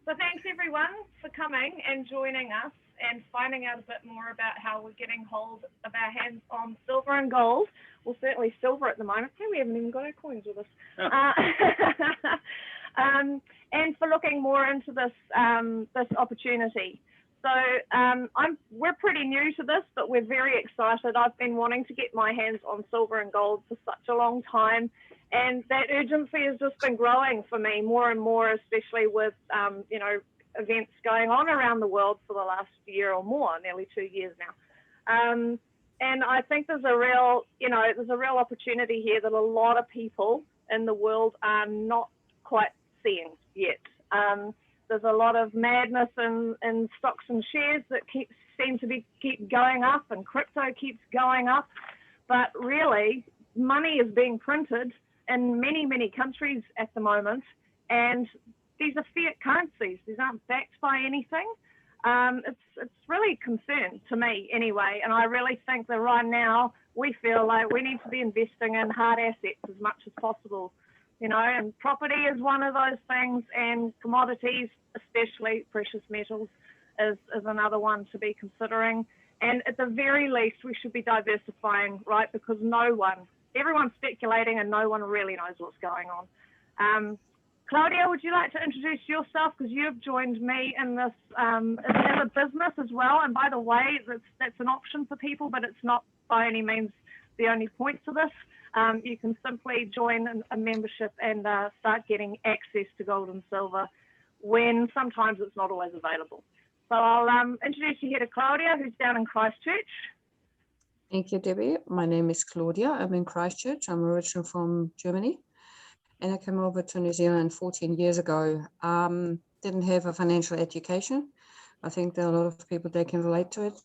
So thanks everyone for coming and joining us and finding out a bit more about how we're getting hold of our hands on silver and gold. Well, certainly silver at the moment. Hey, we haven't even got our coins with us. Oh. And for looking more into this opportunity. So we're pretty new to this, but we're very excited. I've been wanting to get my hands on silver and gold for such a long time, and that urgency has just been growing for me more and more, especially with events going on around the world for the last year or more, nearly 2 years now. And I think there's a real opportunity here that a lot of people in the world are not quite seeing yet. There's a lot of madness in stocks and shares that seem to keep going up, and crypto keeps going up. But really, money is being printed in many, many countries at the moment, and these are fiat currencies. These aren't backed by anything. It's really a concern to me anyway, and I really think that right now we feel like we need to be investing in hard assets as much as possible. And property is one of those things, and commodities, especially precious metals, is another one to be considering. And at the very least, we should be diversifying, right? Because everyone's speculating and no one really knows what's going on. Claudia, would you like to introduce yourself? Because you've joined me in this as a business as well. And by the way, that's an option for people, but it's not by any means the only point to this. You can simply join a membership and start getting access to gold and silver when sometimes it's not always available. So I'll introduce you here to Claudia, who's down in Christchurch. Thank you, Debbie. My name is Claudia. I'm in Christchurch. I'm originally from Germany, and I came over to New Zealand 14 years ago. Didn't have a financial education. I think there are a lot of people that can relate to it.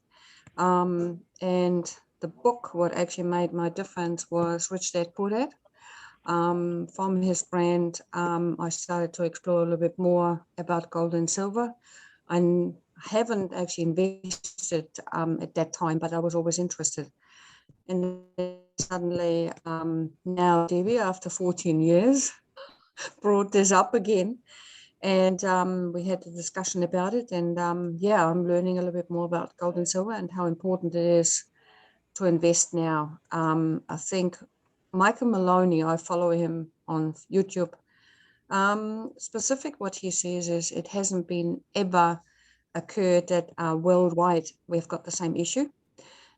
And the book, what actually made my difference was Rich Dad Poor Dad. From his brand, I started to explore a little bit more about gold and silver. I haven't actually invested at that time, but I was always interested. And then suddenly, now Debbie, after 14 years, brought this up again. And we had a discussion about it. And I'm learning a little bit more about gold and silver and how important it is to invest now. I think Michael Maloney, I follow him on YouTube. Specific what he says is it hasn't been ever occurred that worldwide we've got the same issue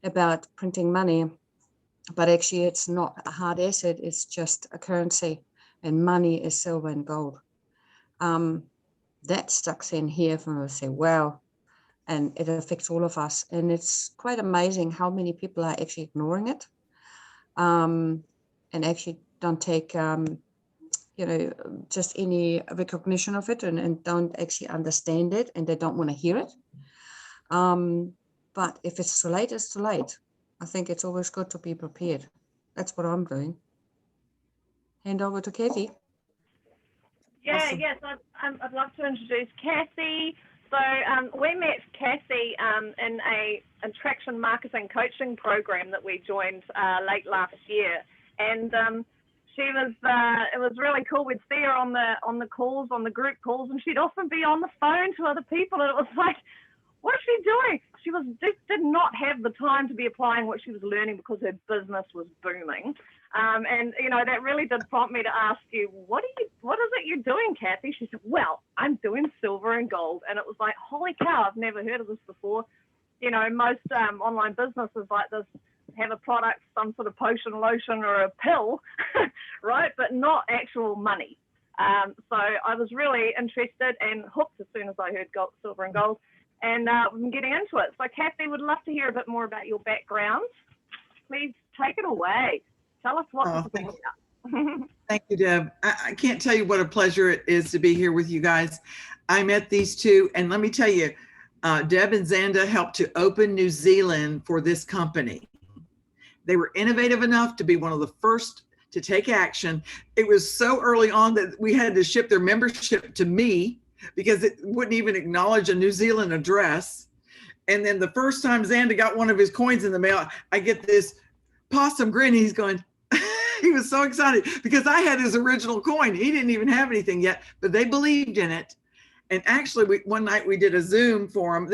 about printing money, but actually it's not a hard asset, it's just a currency, and money is silver and gold. That stuck in here for me to say, wow, and it affects all of us. And it's quite amazing how many people are actually ignoring it and actually don't take, just any recognition of it and don't actually understand it, and they don't want to hear it. But if it's too late, it's too late. I think it's always good to be prepared. That's what I'm doing. Hand over to Kathy. Yeah, awesome. Yes, I'd love to introduce Kathy. So we met Kathy in a attraction marketing coaching program that we joined late last year, and it was really cool. We'd see her on the calls, on the group calls, and she'd often be on the phone to other people, and it was like, what is she doing? She did not have the time to be applying what she was learning because her business was booming. And that really did prompt me to ask you, what is it you're doing, Kathy? She said, well, I'm doing silver and gold. And it was like, holy cow, I've never heard of this before. Most online businesses like this have a product, some sort of potion, lotion, or a pill, right? But not actual money. So I was really interested and hooked as soon as I heard gold, silver and gold. And we've been getting into it. So Kathy, would love to hear a bit more about your background. Please take it away. Tell us what this is about. Thank you, Deb. I can't tell you what a pleasure it is to be here with you guys. I met these two, and let me tell you, Deb and Xanda helped to open New Zealand for this company. They were innovative enough to be one of the first to take action. It was so early on that we had to ship their membership to me because it wouldn't even acknowledge a New Zealand address. And then the first time Xanda got one of his coins in the mail, I get this possum grin. He's going, he was so excited because I had his original coin. He didn't even have anything yet, but they believed in it. And actually, one night we did a Zoom for them.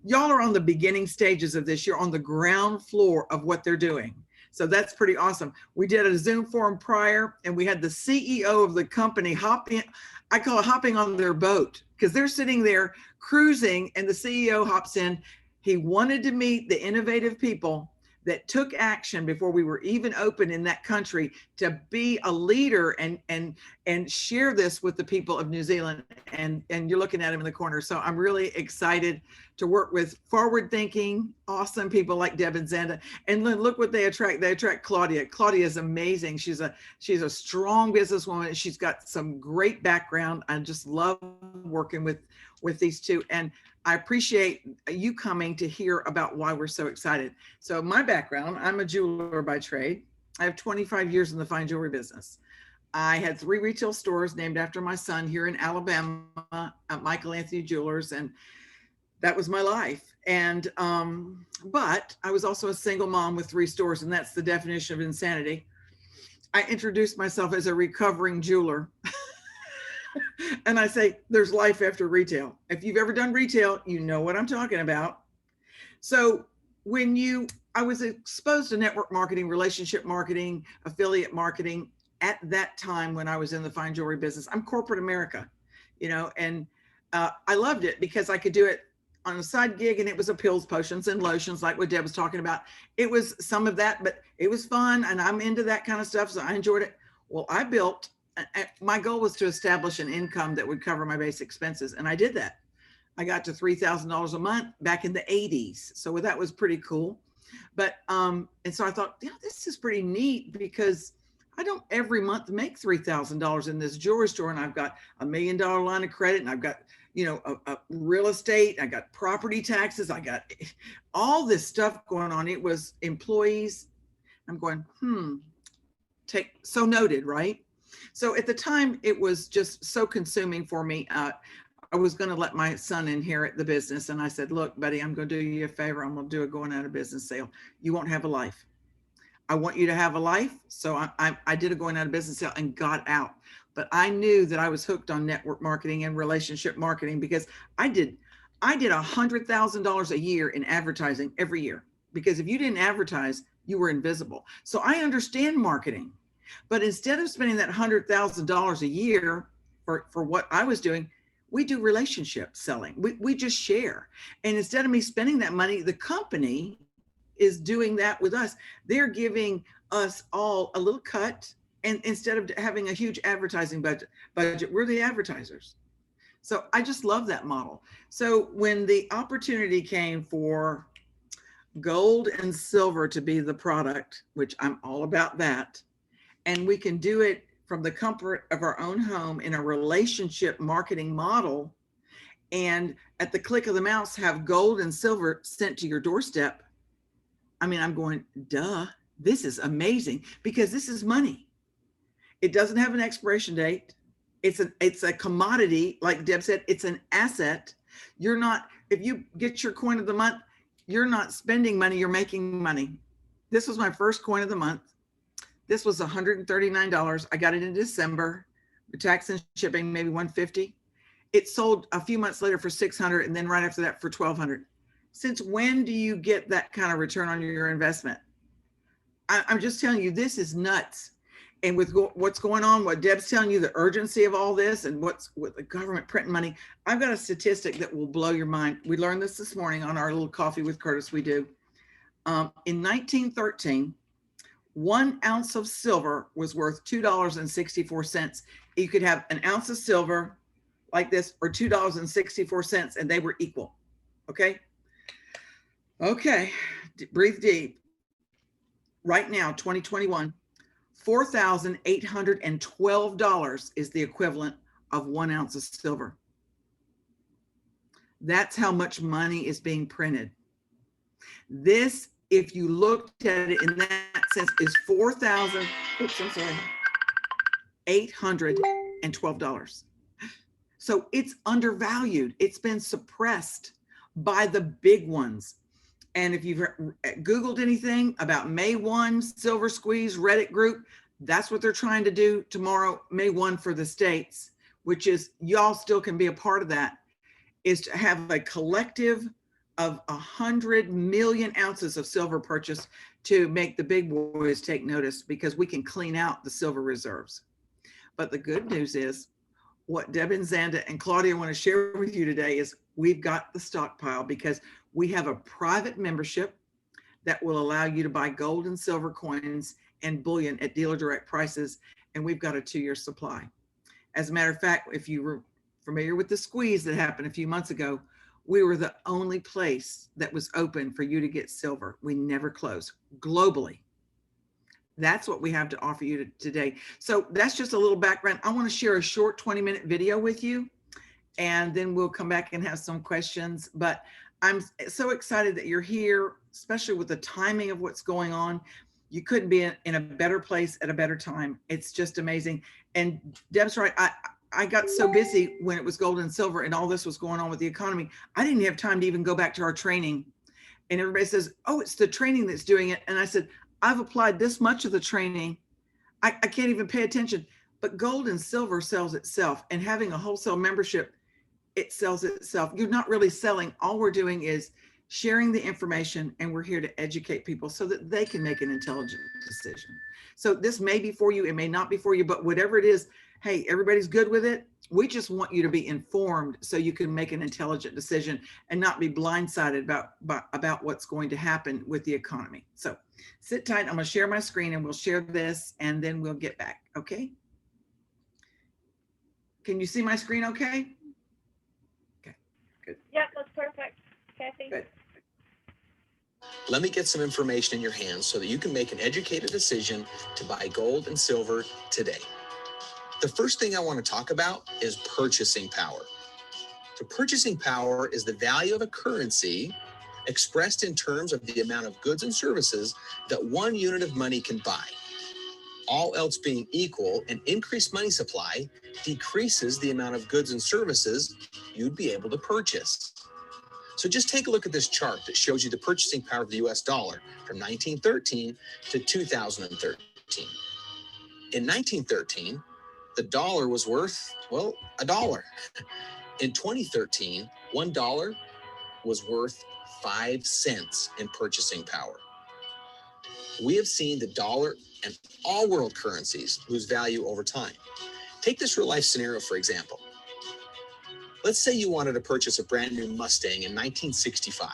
Y'all are on the beginning stages of this. You're on the ground floor of what they're doing. So that's pretty awesome. We did a Zoom for them prior, and we had the CEO of the company hopping, I call it hopping on their boat, because they're sitting there cruising, and the CEO hops in. He wanted to meet the innovative people that took action before we were even open in that country to be a leader and share this with the people of New Zealand. And you're looking at him in the corner. So I'm really excited to work with forward thinking, awesome people like Deb and Xanda. And look what they attract. They attract Claudia. Claudia is amazing. She's a strong businesswoman. She's got some great background. I just love working with these two. And I appreciate you coming to hear about why we're so excited. So my background, I'm a jeweler by trade. I have 25 years in the fine jewelry business. I had 3 retail stores named after my son here in Alabama at Michael Anthony Jewelers, and that was my life. And but I was also a single mom with 3 stores, and that's the definition of insanity. I introduced myself as a recovering jeweler. And I say, there's life after retail. If you've ever done retail, you know what I'm talking about. So I was exposed to network marketing, relationship marketing, affiliate marketing at that time when I was in the fine jewelry business. I'm corporate America, and I loved it because I could do it on a side gig, and it was pills, potions, and lotions like what Deb was talking about. It was some of that, but it was fun, and I'm into that kind of stuff, so I enjoyed it. Well, my goal was to establish an income that would cover my basic expenses, and I did that. I got to $3,000 a month back in the 80s. So that was pretty cool. But, and so I thought, this is pretty neat because I don't every month make $3,000 in this jewelry store. And I've got $1 million line of credit, and I've got, a real estate. I got property taxes. I got all this stuff going on. It was employees. I'm going, so noted, right? So at the time, it was just so consuming for me. I was going to let my son inherit the business. And I said, look, buddy, I'm going to do you a favor. I'm going to do a going out of business sale. You won't have a life. I want you to have a life. So I did a going out of business sale and got out. But I knew that I was hooked on network marketing and relationship marketing because I did $100,000 a year in advertising every year. Because if you didn't advertise, you were invisible. So I understand marketing. But instead of spending that $100,000 a year for what I was doing, we do relationship selling. We just share. And instead of me spending that money, the company is doing that with us. They're giving us all a little cut. And instead of having a huge advertising budget, we're the advertisers. So I just love that model. So when the opportunity came for gold and silver to be the product, which I'm all about that, and we can do it from the comfort of our own home in a relationship marketing model, and at the click of the mouse have gold and silver sent to your doorstep. I mean, I'm going, duh, this is amazing because this is money. It doesn't have an expiration date. It's a commodity. Like Deb said, it's an asset. If you get your coin of the month, you're not spending money, you're making money. This was my first coin of the month. This was $139. I got it in December. The tax and shipping, maybe $150. It sold a few months later for $600, and then right after that for $1,200. Since when do you get that kind of return on your investment? I'm just telling you, this is nuts. And with what's going on, what Deb's telling you, the urgency of all this, and what's with the government printing money, I've got a statistic that will blow your mind. We learned this morning on our little coffee with Curtis we do. In 1913, 1 ounce of silver was worth $2.64. You could have an ounce of silver like this or $2.64, and they were equal. Okay. Breathe deep. Right now, 2021, $4,812 is the equivalent of 1 ounce of silver. That's how much money is being printed. This, if you looked at it in that sense, is $812. So it's undervalued. It's been suppressed by the big ones. And if you've Googled anything about May 1 Silver Squeeze Reddit group, that's what they're trying to do tomorrow, May 1 for the States, which is y'all still can be a part of that, is to have a collective of 100 million ounces of silver purchased to make the big boys take notice, because we can clean out the silver reserves. But the good news is, what Deb and Xanda and Claudia want to share with you today is we've got the stockpile, because we have a private membership that will allow you to buy gold and silver coins and bullion at dealer direct prices. And we've got a 2-year supply. As a matter of fact, if you were familiar with the squeeze that happened a few months ago, we were the only place that was open for you to get silver. We never close globally. That's what we have to offer you today. So that's just a little background. I want to share a short 20-minute video with you, and then we'll come back and have some questions. But I'm so excited that you're here, especially with the timing of what's going on. You couldn't be in a better place at a better time. It's just amazing. And Deb's right. I got so busy when it was gold and silver and all this was going on with the economy. I didn't have time to even go back to our training. And everybody says, oh, it's the training that's doing it. And I said, I've applied this much of the training. I can't even pay attention. But gold and silver sells itself. And having a wholesale membership, it sells itself. You're not really selling. All we're doing is sharing the information, and we're here to educate people so that they can make an intelligent decision. So this may be for you, it may not be for you, but whatever it is, hey, everybody's good with it. We just want you to be informed so you can make an intelligent decision and not be blindsided about what's going to happen with the economy. So sit tight. I'm going to share my screen and we'll share this and then we'll get back. Okay. Can you see my screen okay? Okay, good. Yep, that's perfect, Kathy. Good. Let me get some information in your hands so that you can make an educated decision to buy gold and silver today. The first thing I want to talk about is purchasing power. So purchasing power is the value of a currency expressed in terms of the amount of goods and services that one unit of money can buy. All else being equal, an increased money supply decreases the amount of goods and services you'd be able to purchase. So just take a look at this chart that shows you the purchasing power of the US dollar from 1913 to 2013. In 1913, the dollar was worth, well, $1. In 2013, $1 was worth 5 cents in purchasing power. We have seen the dollar and all world currencies lose value over time. Take this real life scenario, for example. Let's say you wanted to purchase a brand new Mustang in 1965.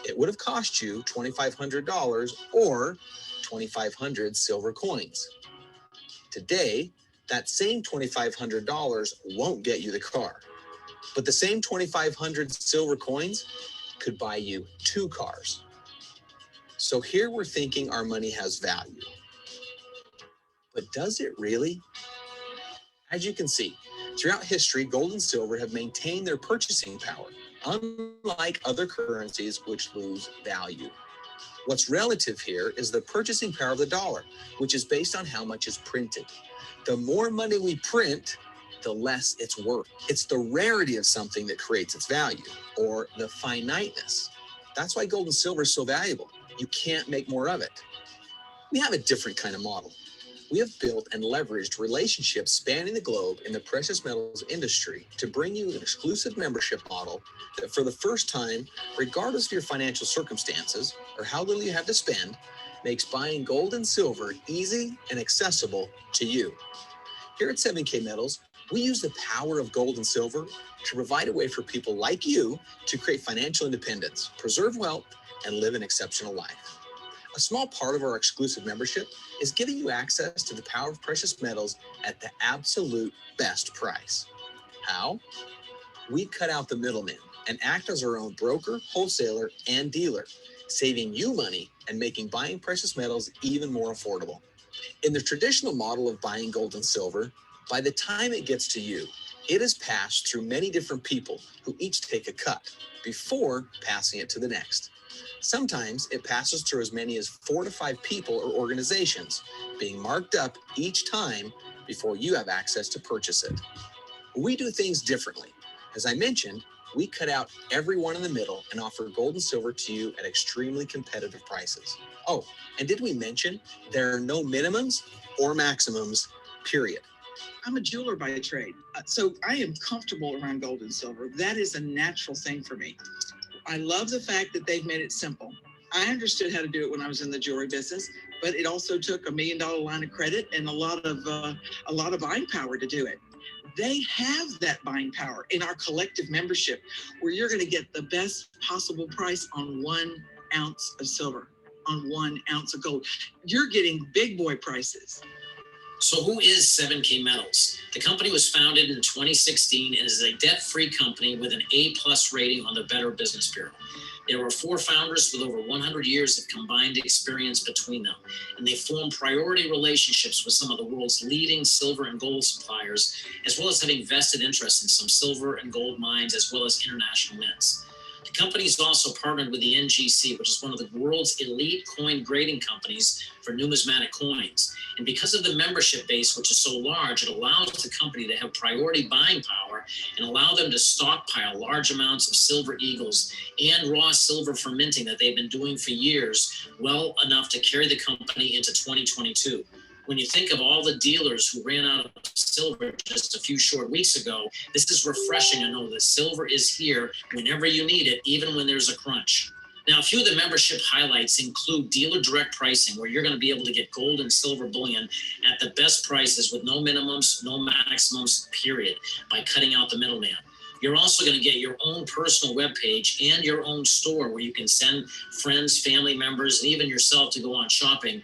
It would have cost you $2,500 or 2,500 silver coins. Today, that same $2,500 won't get you the car, but the same 2,500 silver coins could buy you 2 cars. So here we're thinking our money has value. But does it really? As you can see, throughout history, gold and silver have maintained their purchasing power, unlike other currencies which lose value. What's relative here is the purchasing power of the dollar, which is based on how much is printed. The more money we print, the less it's worth. It's the rarity of something that creates its value, or the finiteness. That's why gold and silver is so valuable. You can't make more of it. We have a different kind of model. We have built and leveraged relationships spanning the globe in the precious metals industry to bring you an exclusive membership model that for the first time, regardless of your financial circumstances or how little you have to spend, makes buying gold and silver easy and accessible to you. Here at 7K Metals, we use the power of gold and silver to provide a way for people like you to create financial independence, preserve wealth, and live an exceptional life. A small part of our exclusive membership is giving you access to the power of precious metals at the absolute best price. How? We cut out the middleman and act as our own broker, wholesaler, and dealer, saving you money and making buying precious metals even more affordable. In the traditional model of buying gold and silver, by the time it gets to you, it is passed through many different people who each take a cut before passing it to the next. Sometimes it passes through as many as 4 to 5 people or organizations, being marked up each time before you have access to purchase it. We do things differently. As I mentioned, we cut out everyone in the middle and offer gold and silver to you at extremely competitive prices. Oh, and did we mention there are no minimums or maximums, period. I'm a jeweler by trade, so I am comfortable around gold and silver. That is a natural thing for me. I love the fact that they've made it simple. I understood how to do it when I was in the jewelry business, but it also took $1 million line of credit and a lot of buying power to do it. They have that buying power in our collective membership, where you're going to get the best possible price on 1 ounce of silver, on 1 ounce of gold. You're getting big boy prices. So who is 7K Metals? The company was founded in 2016 and is a debt-free company with an A+ rating on the Better Business Bureau. There were 4 founders with over 100 years of combined experience between them, and they formed priority relationships with some of the world's leading silver and gold suppliers, as well as having vested interest in some silver and gold mines, as well as international mints. The company's also partnered with the NGC, which is one of the world's elite coin grading companies for numismatic coins. And because of the membership base, which is so large, it allows the company to have priority buying power and allow them to stockpile large amounts of silver eagles and raw silver for minting that they've been doing for years, well enough to carry the company into 2022. When you think of all the dealers who ran out of silver just a few short weeks ago, this is refreshing to know that silver is here whenever you need it, even when there's a crunch. Now, a few of the membership highlights include dealer direct pricing, where you're going to be able to get gold and silver bullion at the best prices with no minimums, no maximums, period, by cutting out the middleman. You're also going to get your own personal webpage and your own store where you can send friends, family members, and even yourself to go on shopping,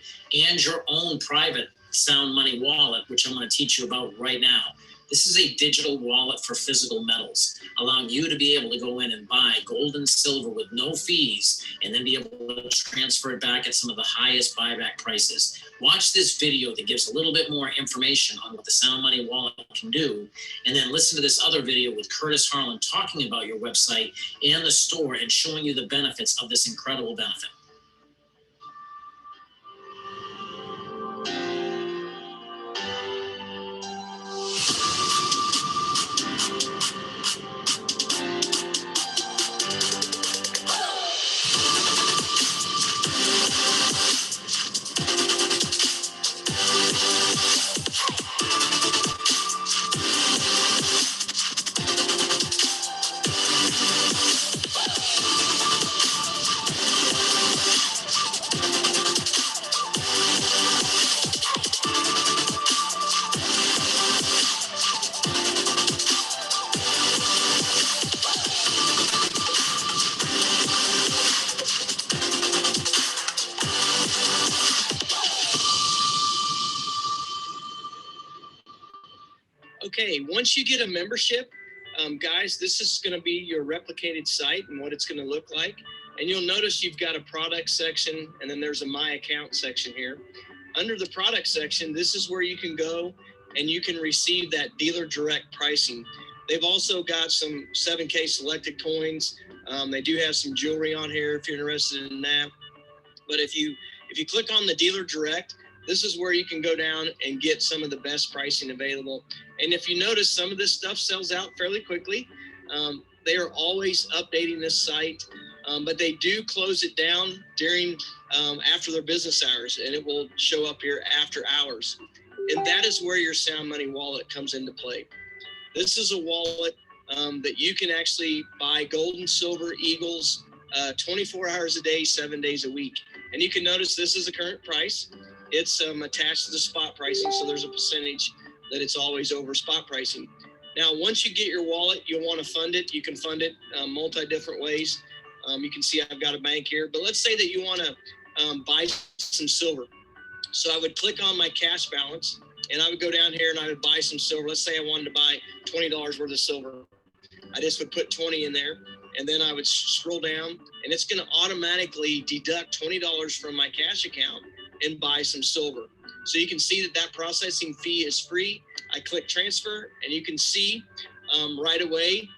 and your own private Sound Money wallet, which I'm going to teach you about right now. This is a digital wallet for physical metals, allowing you to be able to go in and buy gold and silver with no fees, and then be able to transfer it back at some of the highest buyback prices. Watch this video that gives a little bit more information on what the Sound Money wallet can do, and then listen to this other video with Curtis Harlan talking about your website and the store and showing you the benefits of this incredible benefit. Okay, once you get a membership, guys, this is going to be your replicated site and what it's going to look like. And you'll notice you've got a product section, and then there's a My Account section here. Under the product section, this is where you can go and you can receive that dealer direct pricing. They've also got some 7K selected coins. They do have some jewelry on here if you're interested in that. But if you click on the dealer direct, this is where you can go down and get some of the best pricing available. And if you notice, some of this stuff sells out fairly quickly. They are always updating this site, but they do close it down during after their business hours, and it will show up here after hours. And that is where your Sound Money wallet comes into play. This is a wallet that you can actually buy gold and silver eagles 24 hours a day, 7 days a week. And you can notice this is the current price. It's attached to the spot pricing, so there's a percentage that it's always over spot pricing. Now, once you get your wallet, you'll want to fund it. You can fund it multi different ways. You can see I've got a bank here, but let's say that you want to buy some silver. So I would click on my cash balance, and I would go down here and I would buy some silver. Let's say I wanted to buy $20 worth of silver. I just would put 20 in there, and then I would scroll down, and it's going to automatically deduct $20 from my cash account and buy some silver. So you can see that that processing fee is free. I click transfer, and you can see right away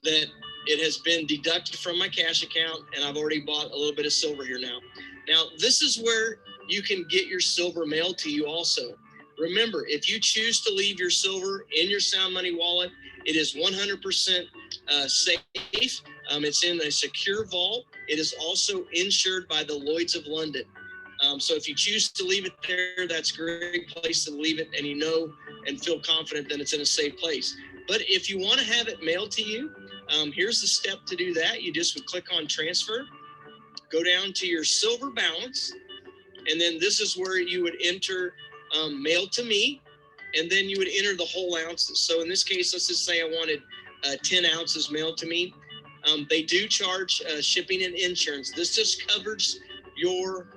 that it has been deducted from my cash account, and I've already bought a little bit of silver here now. Now, this is where you can get your silver mailed to you also. Remember, if you choose to leave your silver in your Sound Money wallet, it is 100% safe. It's in a secure vault. It is also insured by the Lloyd's of London. So if you choose to leave it there, that's a great place to leave it. And you know, and feel confident that it's in a safe place. But if you want to have it mailed to you, here's the step to do that. You just would click on transfer, go down to your silver balance, and then this is where you would enter mail to me, and then you would enter the whole ounces. So in this case, let's just say I wanted 10 ounces mailed to me. They do charge shipping and insurance. This just covers your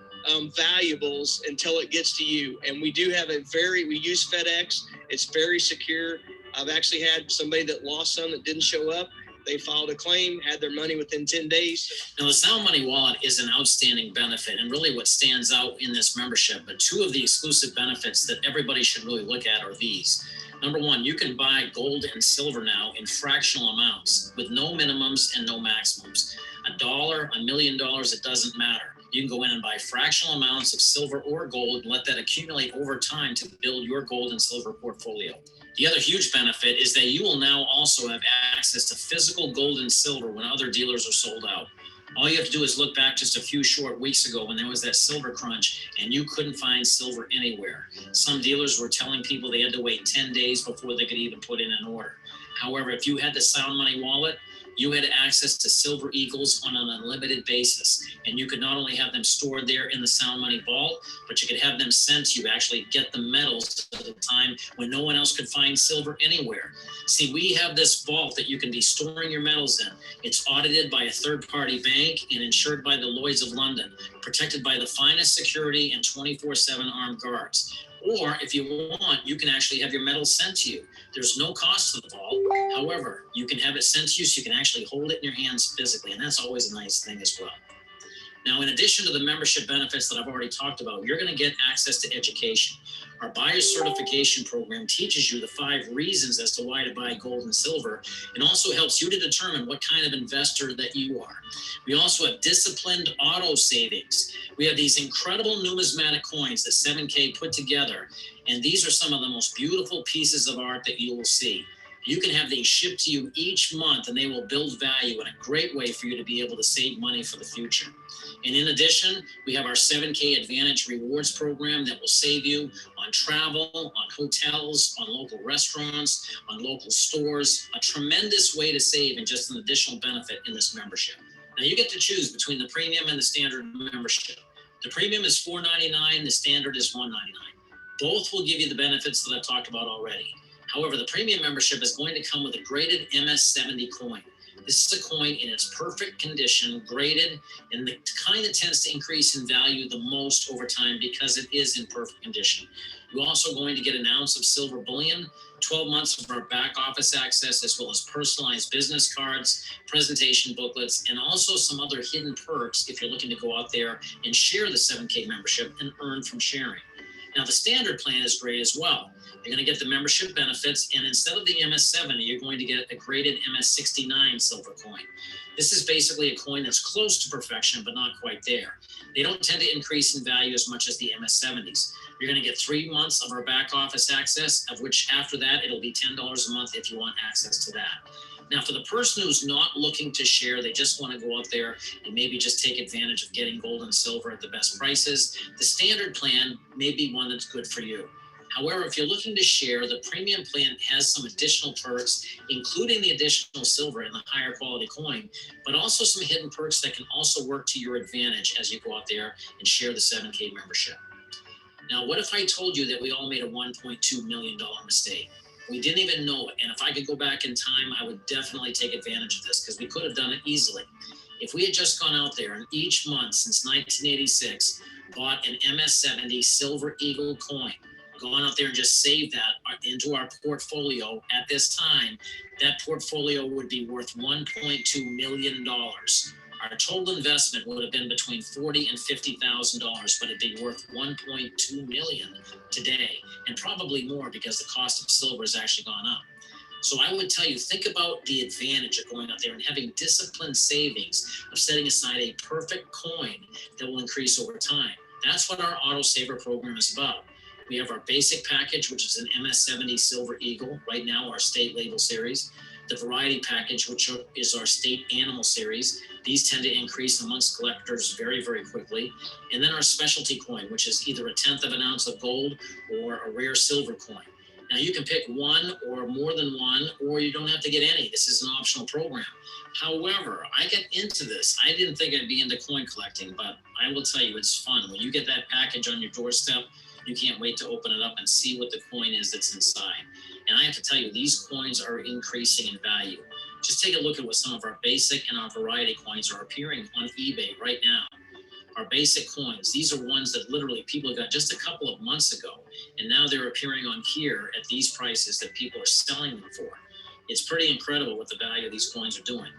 valuables until it gets to you. And we do have we use FedEx. It's very secure. I've actually had somebody that lost some that didn't show up. They filed a claim, had their money within 10 days. Now, the Sound Money Wallet is an outstanding benefit and really what stands out in this membership. But two of the exclusive benefits that everybody should really look at are these. Number one, you can buy gold and silver now in fractional amounts with no minimums and no maximums. $1, $1 million, it doesn't matter. You can go in and buy fractional amounts of silver or gold and let that accumulate over time to build your gold and silver portfolio. The other huge benefit is that you will now also have access to physical gold and silver when other dealers are sold out. All you have to do is look back just a few short weeks ago when there was that silver crunch and you couldn't find silver anywhere. Some dealers were telling people they had to wait 10 days before they could even put in an order. However, if you had the Sound Money Wallet, you had access to Silver Eagles on an unlimited basis. And you could not only have them stored there in the Sound Money Vault, but you could have them sent to you, actually get the metals at the time when no one else could find silver anywhere. See, we have this vault that you can be storing your metals in. It's audited by a third-party bank and insured by the Lloyd's of London, protected by the finest security and 24/7 armed guards. Or if you want, you can actually have your metals sent to you. There's no cost to the vault. However, you can have it sent to you so you can actually hold it in your hands physically. And that's always a nice thing as well. Now, in addition to the membership benefits that I've already talked about, you're going to get access to education. Our buyer certification program teaches you the 5 reasons as to why to buy gold and silver, and also helps you to determine what kind of investor that you are. We also have disciplined auto savings. We have these incredible numismatic coins that 7K put together, and these are some of the most beautiful pieces of art that you will see. You can have these shipped to you each month, and they will build value in a great way for you to be able to save money for the future. And in addition, we have our 7K Advantage Rewards program that will save you on travel, on hotels, on local restaurants, on local stores. A tremendous way to save and just an additional benefit in this membership. Now you get to choose between the premium and the standard membership. The premium is $4.99, the standard is $1.99. Both will give you the benefits that I've talked about already. However, the premium membership is going to come with a graded MS70 coin. This is a coin in its perfect condition, graded, and the kind that tends to increase in value the most over time because it is in perfect condition. You're also going to get an ounce of silver bullion, 12 months of our back office access, as well as personalized business cards, presentation booklets, and also some other hidden perks if you're looking to go out there and share the 7K membership and earn from sharing. Now, the standard plan is great as well. You're going to get the membership benefits, and instead of the MS70, you're going to get a graded MS69 silver coin. This is basically a coin that's close to perfection, but not quite there. They don't tend to increase in value as much as the MS70s. You're going to get 3 months of our back office access, of which after that, it'll be $10 a month if you want access to that. Now, for the person who's not looking to share, they just want to go out there and maybe just take advantage of getting gold and silver at the best prices, the standard plan may be one that's good for you. However, if you're looking to share, the premium plan has some additional perks, including the additional silver and the higher quality coin, but also some hidden perks that can also work to your advantage as you go out there and share the 7K membership. Now, what if I told you that we all made a $1.2 million mistake? We didn't even know it. And if I could go back in time, I would definitely take advantage of this because we could have done it easily. If we had just gone out there and each month since 1986 bought an MS70 Silver Eagle coin, gone out there and just saved that into our portfolio at this time, that portfolio would be worth $1.2 million. Our total investment would have been between $40,000 and $50,000, but it'd be worth $1.2 million today, and probably more because the cost of silver has actually gone up. So I would tell you, think about the advantage of going out there and having disciplined savings, of setting aside a perfect coin that will increase over time. That's what our Auto Saver program is about. We have our basic package, which is an MS70 Silver Eagle, right now our state label series. The variety package, which is our state animal series. These tend to increase amongst collectors very, very quickly. And then our specialty coin, which is either 1/10 of an ounce of gold or a rare silver coin. Now you can pick one or more than one, or you don't have to get any. This is an optional program. However, I got into this. I didn't think I'd be into coin collecting, but I will tell you, it's fun. When you get that package on your doorstep, you can't wait to open it up and see what the coin is that's inside. And I have to tell you, these coins are increasing in value. Just take a look at what some of our basic and our variety coins are appearing on eBay right now. Our basic coins, these are ones that literally people got just a couple of months ago, and now they're appearing on here at these prices that people are selling them for. It's pretty incredible what the value of these coins are doing.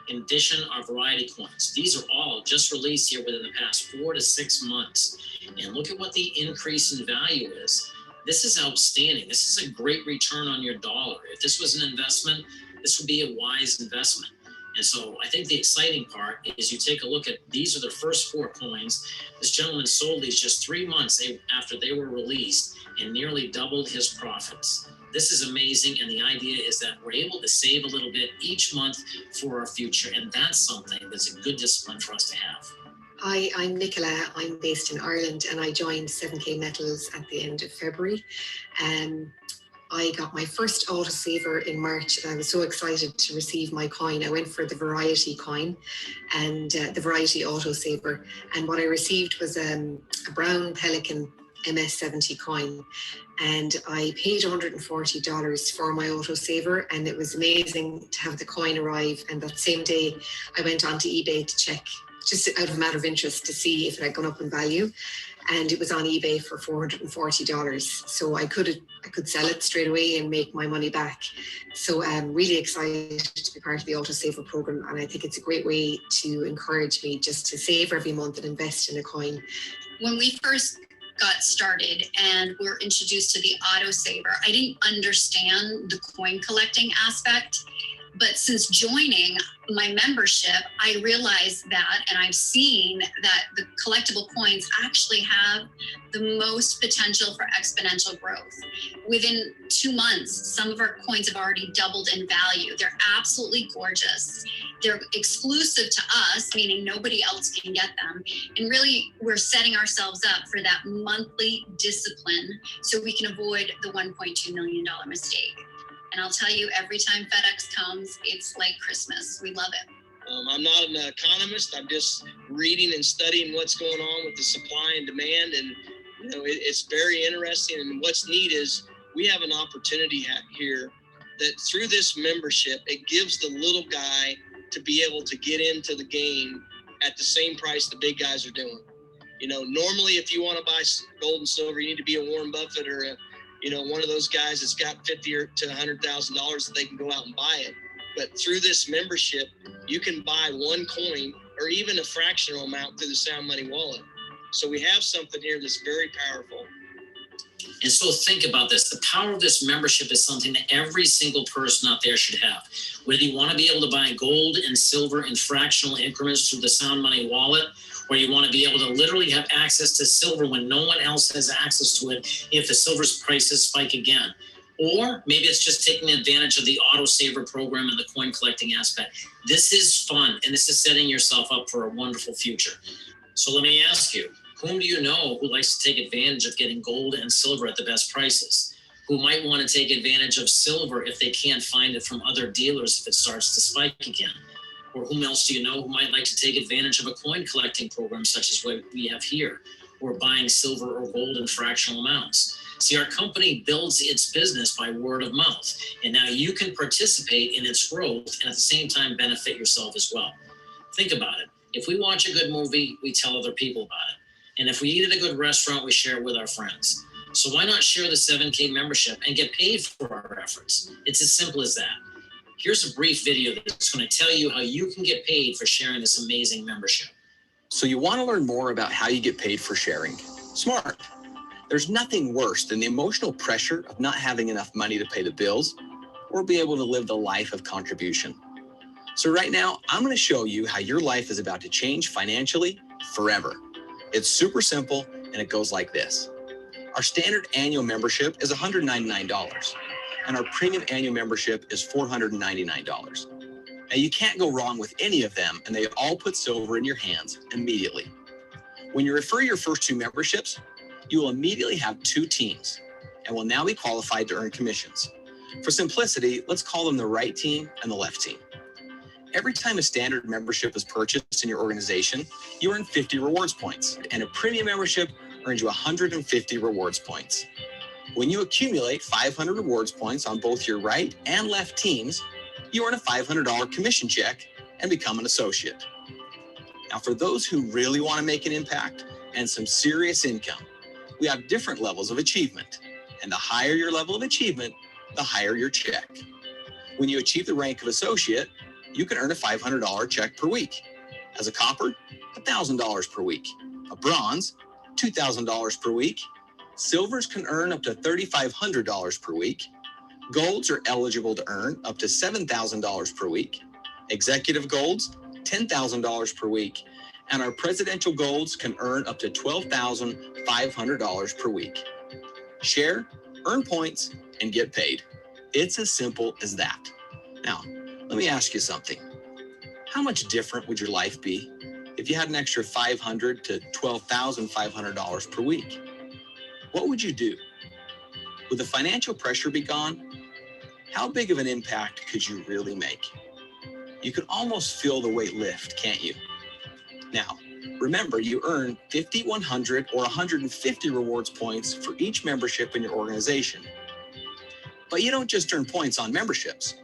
In addition, our variety coins, these are all just released here within the past 4 to 6 months. And look at what the increase in value is. This is outstanding. This is a great return on your dollar. If this was an investment, this would be a wise investment. And so I think the exciting part is you take a look at, these are the first 4 coins. This gentleman sold these just 3 months after they were released and nearly doubled his profits. This is amazing. And the idea is that we're able to save a little bit each month for our future. And that's something that's a good discipline for us to have. Hi, I'm Nicola. I'm based in Ireland and I joined 7K Metals at the end of February. I got my first autosaver in March and I was so excited to receive my coin. I went for the variety coin and the variety autosaver. And what I received was a brown Pelican MS-70 coin. And I paid $140 for my autosaver, and it was amazing to have the coin arrive. And that same day, I went onto eBay to check, just out of a matter of interest, to see if it had gone up in value. And it was on eBay for $440. So I could sell it straight away and make my money back. So I'm really excited to be part of the autosaver program. And I think it's a great way to encourage me just to save every month and invest in a coin. When we first got started and were introduced to the autosaver, I didn't understand the coin collecting aspect. But since joining my membership, I realized that, and I've seen that the collectible coins actually have the most potential for exponential growth. Within 2 months, some of our coins have already doubled in value. They're absolutely gorgeous. They're exclusive to us, meaning nobody else can get them. And really, we're setting ourselves up for that monthly discipline so we can avoid the $1.2 million mistake. And I'll tell you, every time FedEx comes, it's like Christmas. We love it. I'm not an economist. I'm just reading and studying what's going on with the supply and demand. And, you know, it's very interesting. And what's neat is we have an opportunity here that through this membership, it gives the little guy to be able to get into the game at the same price the big guys are doing. You know, normally if you want to buy gold and silver, you need to be a Warren Buffett or a, you know, one of those guys that's got $50,000 to $100,000 that they can go out and buy it. But through this membership, you can buy one coin or even a fractional amount through the Sound Money wallet. So we have something here that's very powerful. And so think about this. The power of this membership is something that every single person out there should have. Whether you want to be able to buy gold and silver in fractional increments through the Sound Money wallet, or you want to be able to literally have access to silver when no one else has access to it if the silver's prices spike again. Or maybe it's just taking advantage of the autosaver program and the coin collecting aspect. This is fun, and this is setting yourself up for a wonderful future. So let me ask you, whom do you know who likes to take advantage of getting gold and silver at the best prices? Who might want to take advantage of silver if they can't find it from other dealers if it starts to spike again? Or whom else do you know who might like to take advantage of a coin collecting program such as what we have here, or buying silver or gold in fractional amounts? See, our company builds its business by word of mouth, and now you can participate in its growth and at the same time benefit yourself as well. Think about it. If we watch a good movie, we tell other people about it. And if we eat at a good restaurant, we share it with our friends. So why not share the 7K membership and get paid for our efforts? It's as simple as that. Here's a brief video that's going to tell you how you can get paid for sharing this amazing membership. So you want to learn more about how you get paid for sharing? Smart. There's nothing worse than the emotional pressure of not having enough money to pay the bills or be able to live the life of contribution. So right now, I'm going to show you how your life is about to change financially forever. It's super simple, and it goes like this. Our standard annual membership is $199, and our premium annual membership is $499. Now, you can't go wrong with any of them, and they all put silver in your hands immediately. When you refer your first 2 memberships, you will immediately have 2 teams, and will now be qualified to earn commissions. For simplicity, let's call them the right team and the left team. Every time a standard membership is purchased in your organization, you earn 50 rewards points, and a premium membership earns you 150 rewards points. When you accumulate 500 rewards points on both your right and left teams, you earn a $500 commission check and become an associate. Now, for those who really want to make an impact and some serious income, we have different levels of achievement. And the higher your level of achievement, the higher your check. When you achieve the rank of associate, you can earn a $500 check per week. As a copper, $1,000 per week. A bronze, $2,000 per week. Silvers can earn up to $3,500 per week. Golds are eligible to earn up to $7,000 per week. Executive golds, $10,000 per week. And our presidential golds can earn up to $12,500 per week. Share, earn points, and get paid. It's as simple as that. Now, let me ask you something. How much different would your life be if you had an extra $500 to $12,500 per week? What would you do? Would the financial pressure be gone? How big of an impact could you really make? You can almost feel the weight lift, can't you? Now, remember, you earn 50, 100, or 150 rewards points for each membership in your organization. But you don't just earn points on memberships.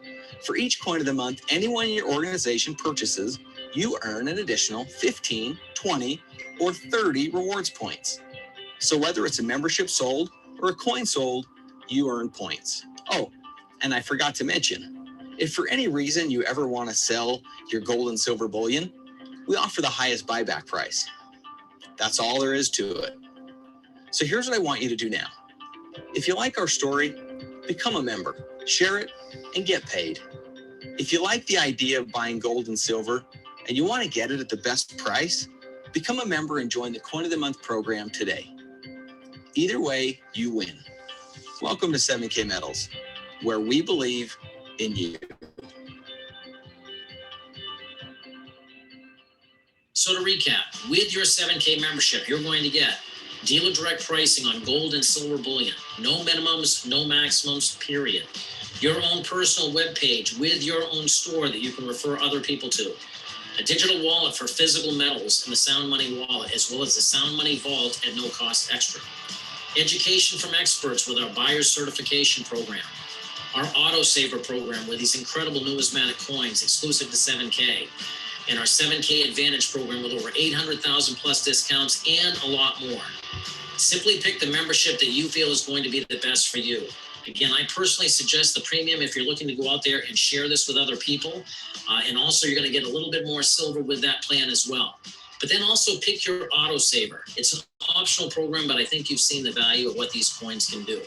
For each coin of the month anyone in your organization purchases, you earn an additional 15, 20, or 30 rewards points. So whether it's a membership sold or a coin sold, you earn points. Oh, and I forgot to mention, if for any reason you ever want to sell your gold and silver bullion, we offer the highest buyback price. That's all there is to it. So here's what I want you to do now. If you like our story, become a member, share it, and get paid. If you like the idea of buying gold and silver and you want to get it at the best price, become a member and join the Coin of the Month program today. Either way, you win. Welcome to 7K Metals, where we believe in you. So to recap, with your 7K membership, you're going to get dealer direct pricing on gold and silver bullion. No minimums, no maximums, period. Your own personal web page with your own store that you can refer other people to. A digital wallet for physical metals and the Sound Money wallet, as well as the Sound Money vault at no cost extra. Education from experts with our buyer's certification program. Our auto saver program with these incredible numismatic coins exclusive to 7K. And our 7K Advantage program with over 800,000 plus discounts and a lot more. Simply pick the membership that you feel is going to be the best for you. Again, I personally suggest the premium if you're looking to go out there and share this with other people. And also you're going to get a little bit more silver with that plan as well. But then also pick your auto saver. It's an optional program, but I think you've seen the value of what these coins can do.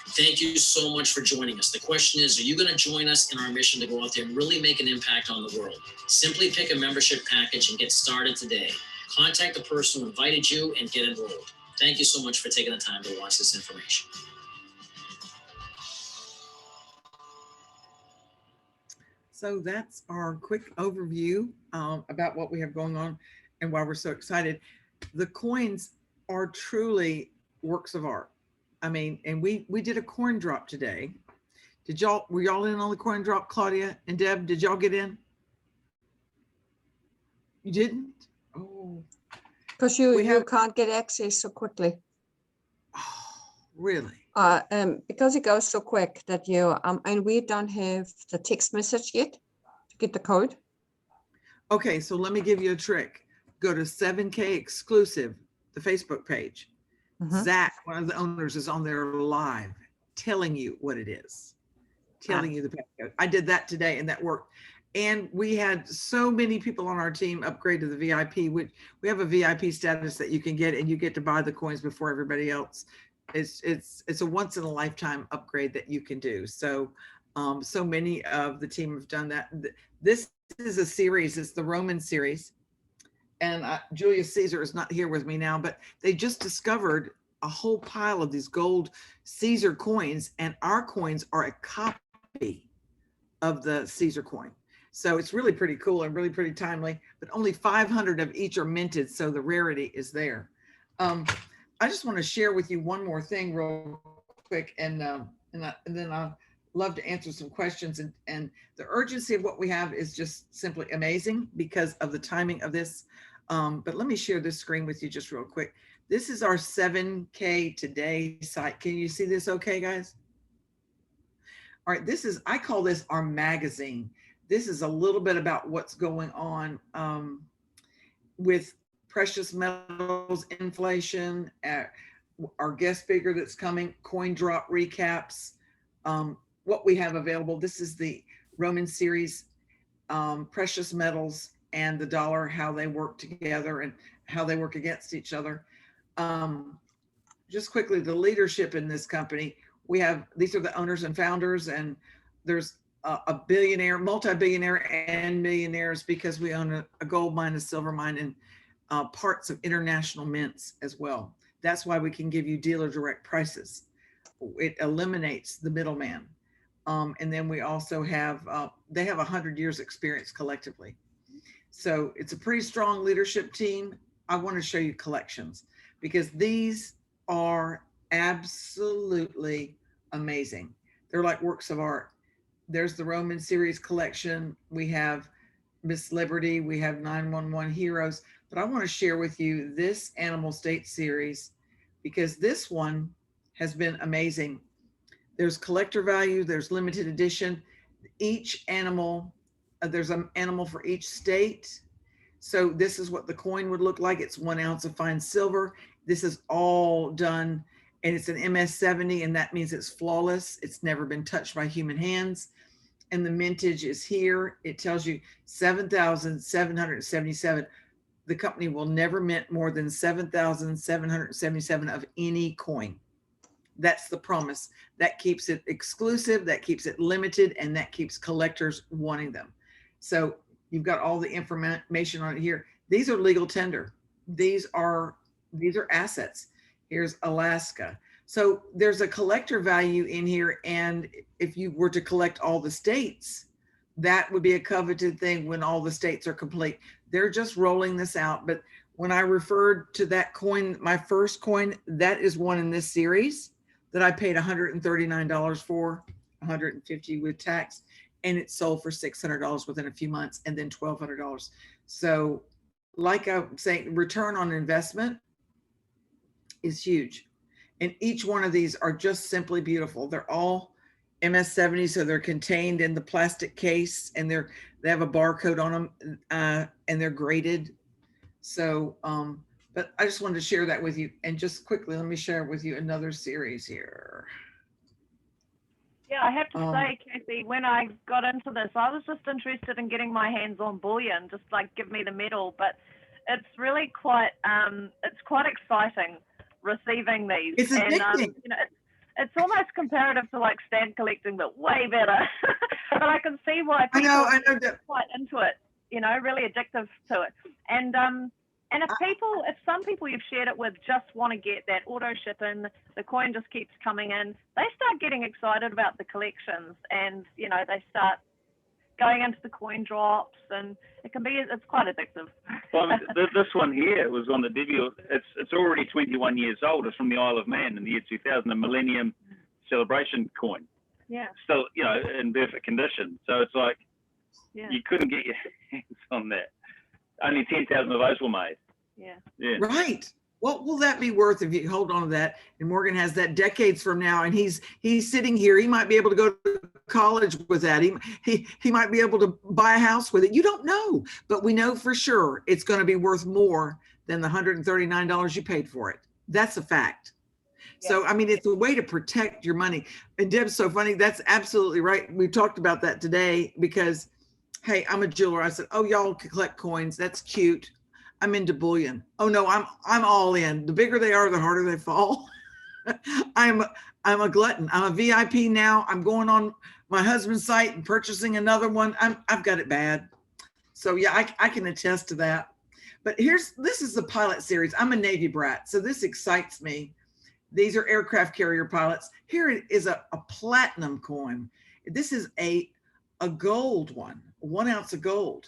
Thank you so much for joining us. The question is, are you going to join us in our mission to go out there and really make an impact on the world? Simply pick a membership package and get started today. Contact the person who invited you and get enrolled. Thank you so much for taking the time to watch this information. So that's our quick overview about what we have going on and why we're so excited. The coins are truly works of art. I mean, and we did a coin drop today. Were y'all in on the coin drop, Claudia and Deb? Did y'all get in? You didn't? Oh. Because you can't get access so quickly. Oh, really? Because it goes so quick that you, and we don't have the text message yet to get the code. Okay, so let me give you a trick. Go to 7K Exclusive, the Facebook page. Mm-hmm. Zach, one of the owners, is on there live telling you what it is, telling you the passcode. I did that today and that worked. And we had so many people on our team upgrade to the VIP, which we have a VIP status that you can get, and you get to buy the coins before everybody else. It's a once in a lifetime upgrade that you can do. So so many of the team have done that. This is a series, it's the Roman series. And Julius Caesar is not here with me now, but they just discovered a whole pile of these gold Caesar coins, and our coins are a copy of the Caesar coin. So it's really pretty cool and really pretty timely, but only 500 of each are minted, so the rarity is there. I just want to share with you one more thing real quick, and then I'll love to answer some questions. And the urgency of what we have is just simply amazing because of the timing of this. But let me share this screen with you just real quick. This is our 7K Today site. Can you see this okay, guys? All right, I call this our magazine. This is a little bit about what's going on with precious metals, inflation, our guest speaker that's coming, coin drop recaps, what we have available. This is the Roman series, precious metals and the dollar, how they work together and how they work against each other. Just quickly, the leadership in this company, these are the owners and founders, and there's a billionaire, multi-billionaire and millionaires, because we own a gold mine, a silver mine, and parts of international mints as well. That's why we can give you dealer direct prices. It eliminates the middleman. And then we also have, they have 100 years experience collectively. So it's a pretty strong leadership team. I want to show you collections because these are absolutely amazing. They're like works of art. There's the Roman series collection. We have Miss Liberty. We have 911 Heroes. But I want to share with you this Animal State series because this one has been amazing. There's collector value. There's limited edition. Each animal, there's an animal for each state. So this is what the coin would look like. It's 1 ounce of fine silver. This is all done, and it's an MS-70, and that means it's flawless. It's never been touched by human hands. And the mintage is here. It tells you 7,777. The company will never mint more than 7,777 of any coin. That's the promise. That keeps it exclusive, that keeps it limited, and that keeps collectors wanting them. So you've got all the information on it here. These are legal tender. These are assets. Here's Alaska. So there's a collector value in here. And if you were to collect all the states, that would be a coveted thing when all the states are complete. They're just rolling this out. But when I referred to that coin, my first coin, that is one in this series that I paid $139 for, $150 with tax. And it sold for $600 within a few months, and then $1,200. So like I'm saying, return on investment is huge. And each one of these are just simply beautiful. They're all MS-70, so they're contained in the plastic case, and they have a barcode on them, and they're graded. So, but I just wanted to share that with you. And just quickly, let me share with you another series here. Yeah, I have to say, Kathy, when I got into this, I was just interested in getting my hands on bullion, just like give me the medal. But it's really quite, it's quite exciting receiving these. It's addicting. And, you know, it's almost comparative to like stamp collecting, but way better. But I can see why people I know are quite into it. You know, really addictive to it. And if some people you've shared it with just want to get that auto ship in, the coin just keeps coming in, they start getting excited about the collections, and you know, they start going into the coin drops, and it's quite addictive. Well, this one here was on the debut. It's already 21 years old. It's from the Isle of Man in the year 2000, a Millennium Celebration coin. Yeah. Still, you know, in perfect condition. So it's like, yeah, you couldn't get your hands on that. Only 10,000 of those were made. Yeah. Yeah. Right. What will that be worth if you hold on to that? And Morgan has that decades from now, and he's sitting here. He might be able to go to college with that. He might be able to buy a house with it. You don't know, but we know for sure it's going to be worth more than the $139 you paid for it. That's a fact. Yeah. So, I mean, it's a way to protect your money. And Deb's so funny. That's absolutely right. We talked about that today because, hey, I'm a jeweler. I said, oh, y'all collect coins. That's cute. I'm into bullion. Oh no, I'm all in. The bigger they are, the harder they fall. I'm a glutton. I'm a VIP now. I'm going on my husband's site and purchasing another one. I've got it bad. So yeah, I can attest to that. But this is the pilot series. I'm a Navy brat, so this excites me. These are aircraft carrier pilots. Here is a platinum coin. This is a gold one, 1 ounce of gold.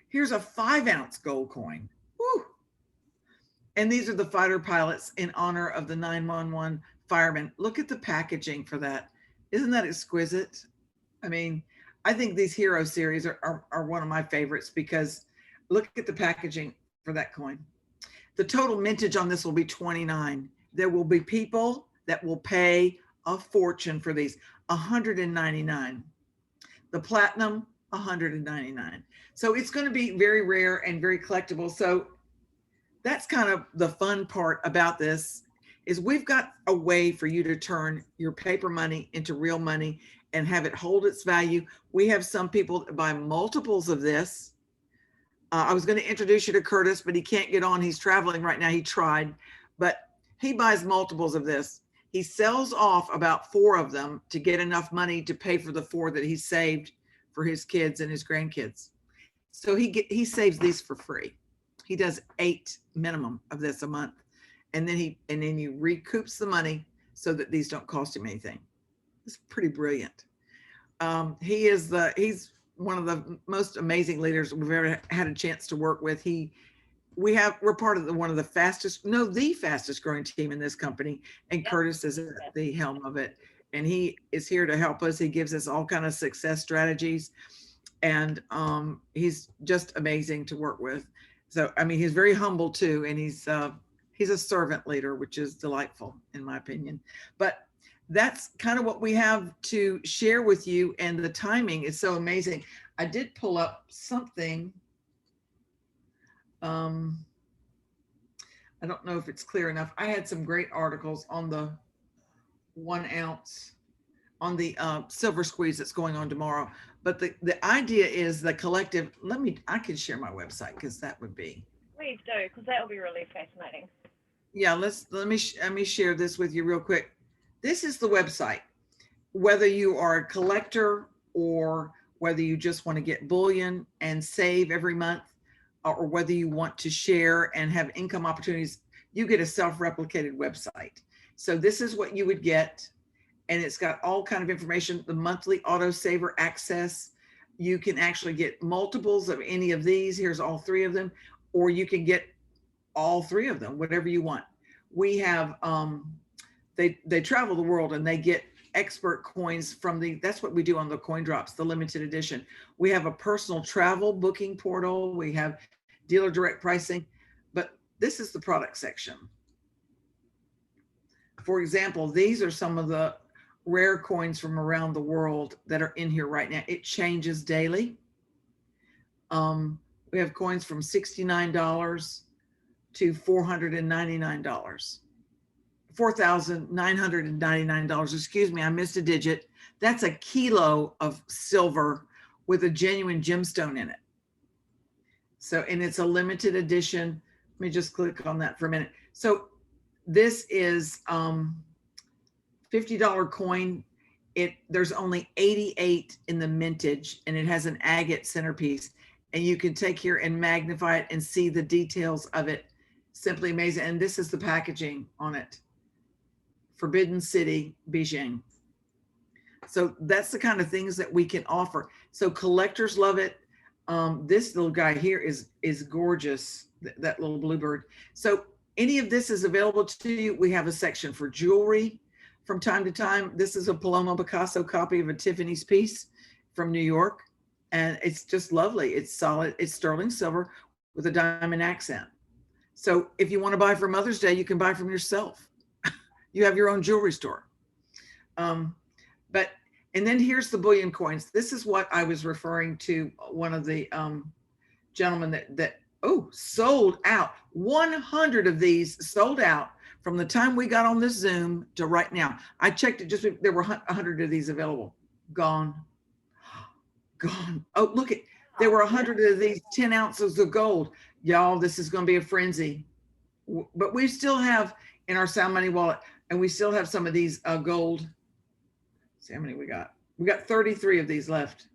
Here's a 5 ounce gold coin. Woo. And these are the fighter pilots in honor of the 911 firemen. Look at the packaging for that. Isn't that exquisite? I mean, I think these hero series are one of my favorites because look at the packaging for that coin. The total mintage on this will be 29. There will be people that will pay a fortune for these, 199. The platinum, 199. So it's going to be very rare and very collectible. So that's kind of the fun part about this is we've got a way for you to turn your paper money into real money and have it hold its value. We have some people that buy multiples of this. I was going to introduce you to Curtis, but he can't get on. He's traveling right now. He tried, but he buys multiples of this. He sells off about 4 of them to get enough money to pay for the 4 that he saved for his kids and his grandkids. So he saves these for free. He does 8 minimum of this a month. And then he recoups the money so that these don't cost him anything. It's pretty brilliant. He's one of the most amazing leaders we've ever had a chance to work with. We're part of the fastest growing team in this company, and yep. Curtis is at the helm of it, and he is here to help us. He gives us all kind of success strategies, and he's just amazing to work with. So I mean, he's very humble too, and he's a servant leader, which is delightful in my opinion. But that's kind of what we have to share with you, and the timing is so amazing. I did pull up something. I don't know if it's clear enough. I had some great articles on the 1 ounce, on the silver squeeze that's going on tomorrow. But the idea is the collective. I can share my website because that would be. Please do, because that will be really fascinating. Yeah, let me share this with you real quick. This is the website. Whether you are a collector or whether you just want to get bullion and save every month, or whether you want to share and have income opportunities, you get a self-replicated website. So this is what you would get. And it's got all kind of information, the monthly auto saver access. You can actually get multiples of any of these. Here's all 3 of them, or you can get all 3 of them, whatever you want. We have, they travel the world and they get expert coins from that's what we do on the coin drops, the limited edition. We have a personal travel booking portal. We have dealer direct pricing, but this is the product section. For example, these are some of the rare coins from around the world that are in here right now. It changes daily. We have coins from $69 to $499. $4,999. Excuse me, I missed a digit. That's a kilo of silver with a genuine gemstone in it. So, and it's a limited edition. Let me just click on that for a minute. So this is $50 coin. There's only 88 in the mintage, and it has an agate centerpiece. And you can take here and magnify it and see the details of it. Simply amazing. And this is the packaging on it. Forbidden City, Beijing. So that's the kind of things that we can offer. So collectors love it. This little guy here is gorgeous, that little bluebird. So any of this is available to you. We have a section for jewelry from time to time. This is a Paloma Picasso copy of a Tiffany's piece from New York. And it's just lovely. It's solid. It's sterling silver with a diamond accent. So if you want to buy for Mother's Day, you can buy from yourself. You have your own jewelry store. And then here's the bullion coins. This is what I was referring to, one of the gentlemen that sold out. 100 of these sold out from the time we got on this Zoom to right now. I checked it, there were 100 of these available. Gone. Oh, look, there were 100 of these 10 ounces of gold. Y'all, this is going to be a frenzy. But we still have in our Sound Money wallet, and we still have some of these gold. Let's see how many we got. We got 33 of these left.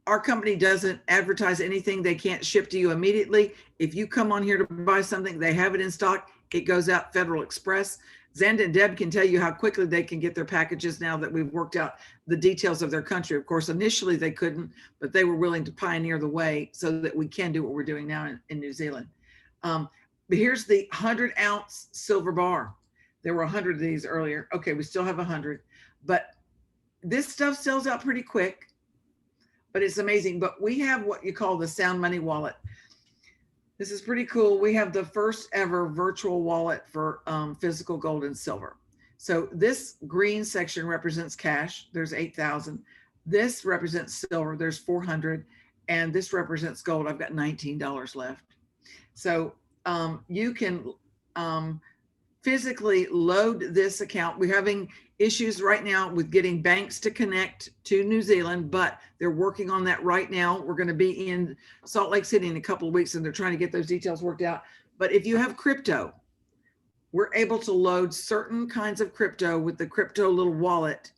Our company doesn't advertise anything. They can't ship to you immediately. If you come on here to buy something, they have it in stock. It goes out Federal Express. Xanda and Deb can tell you how quickly they can get their packages now that we've worked out the details of their country. Of course, initially they couldn't, but they were willing to pioneer the way so that we can do what we're doing now in New Zealand. But here's the 100-ounce silver bar. There were 100 of these earlier. Okay, we still have 100, but this stuff sells out pretty quick, but it's amazing. But we have what you call the Sound Money Wallet. This is pretty cool. We have the first ever virtual wallet for physical gold and silver. So this green section represents cash. There's 8,000. This represents silver. There's 400. And this represents gold. I've got $19 left. So you can physically load this account. We're having issues right now with getting banks to connect to New Zealand, but they're working on that right now. We're going to be in Salt Lake City in a couple of weeks, and they're trying to get those details worked out. But if you have crypto, we're able to load certain kinds of crypto with the crypto little wallet,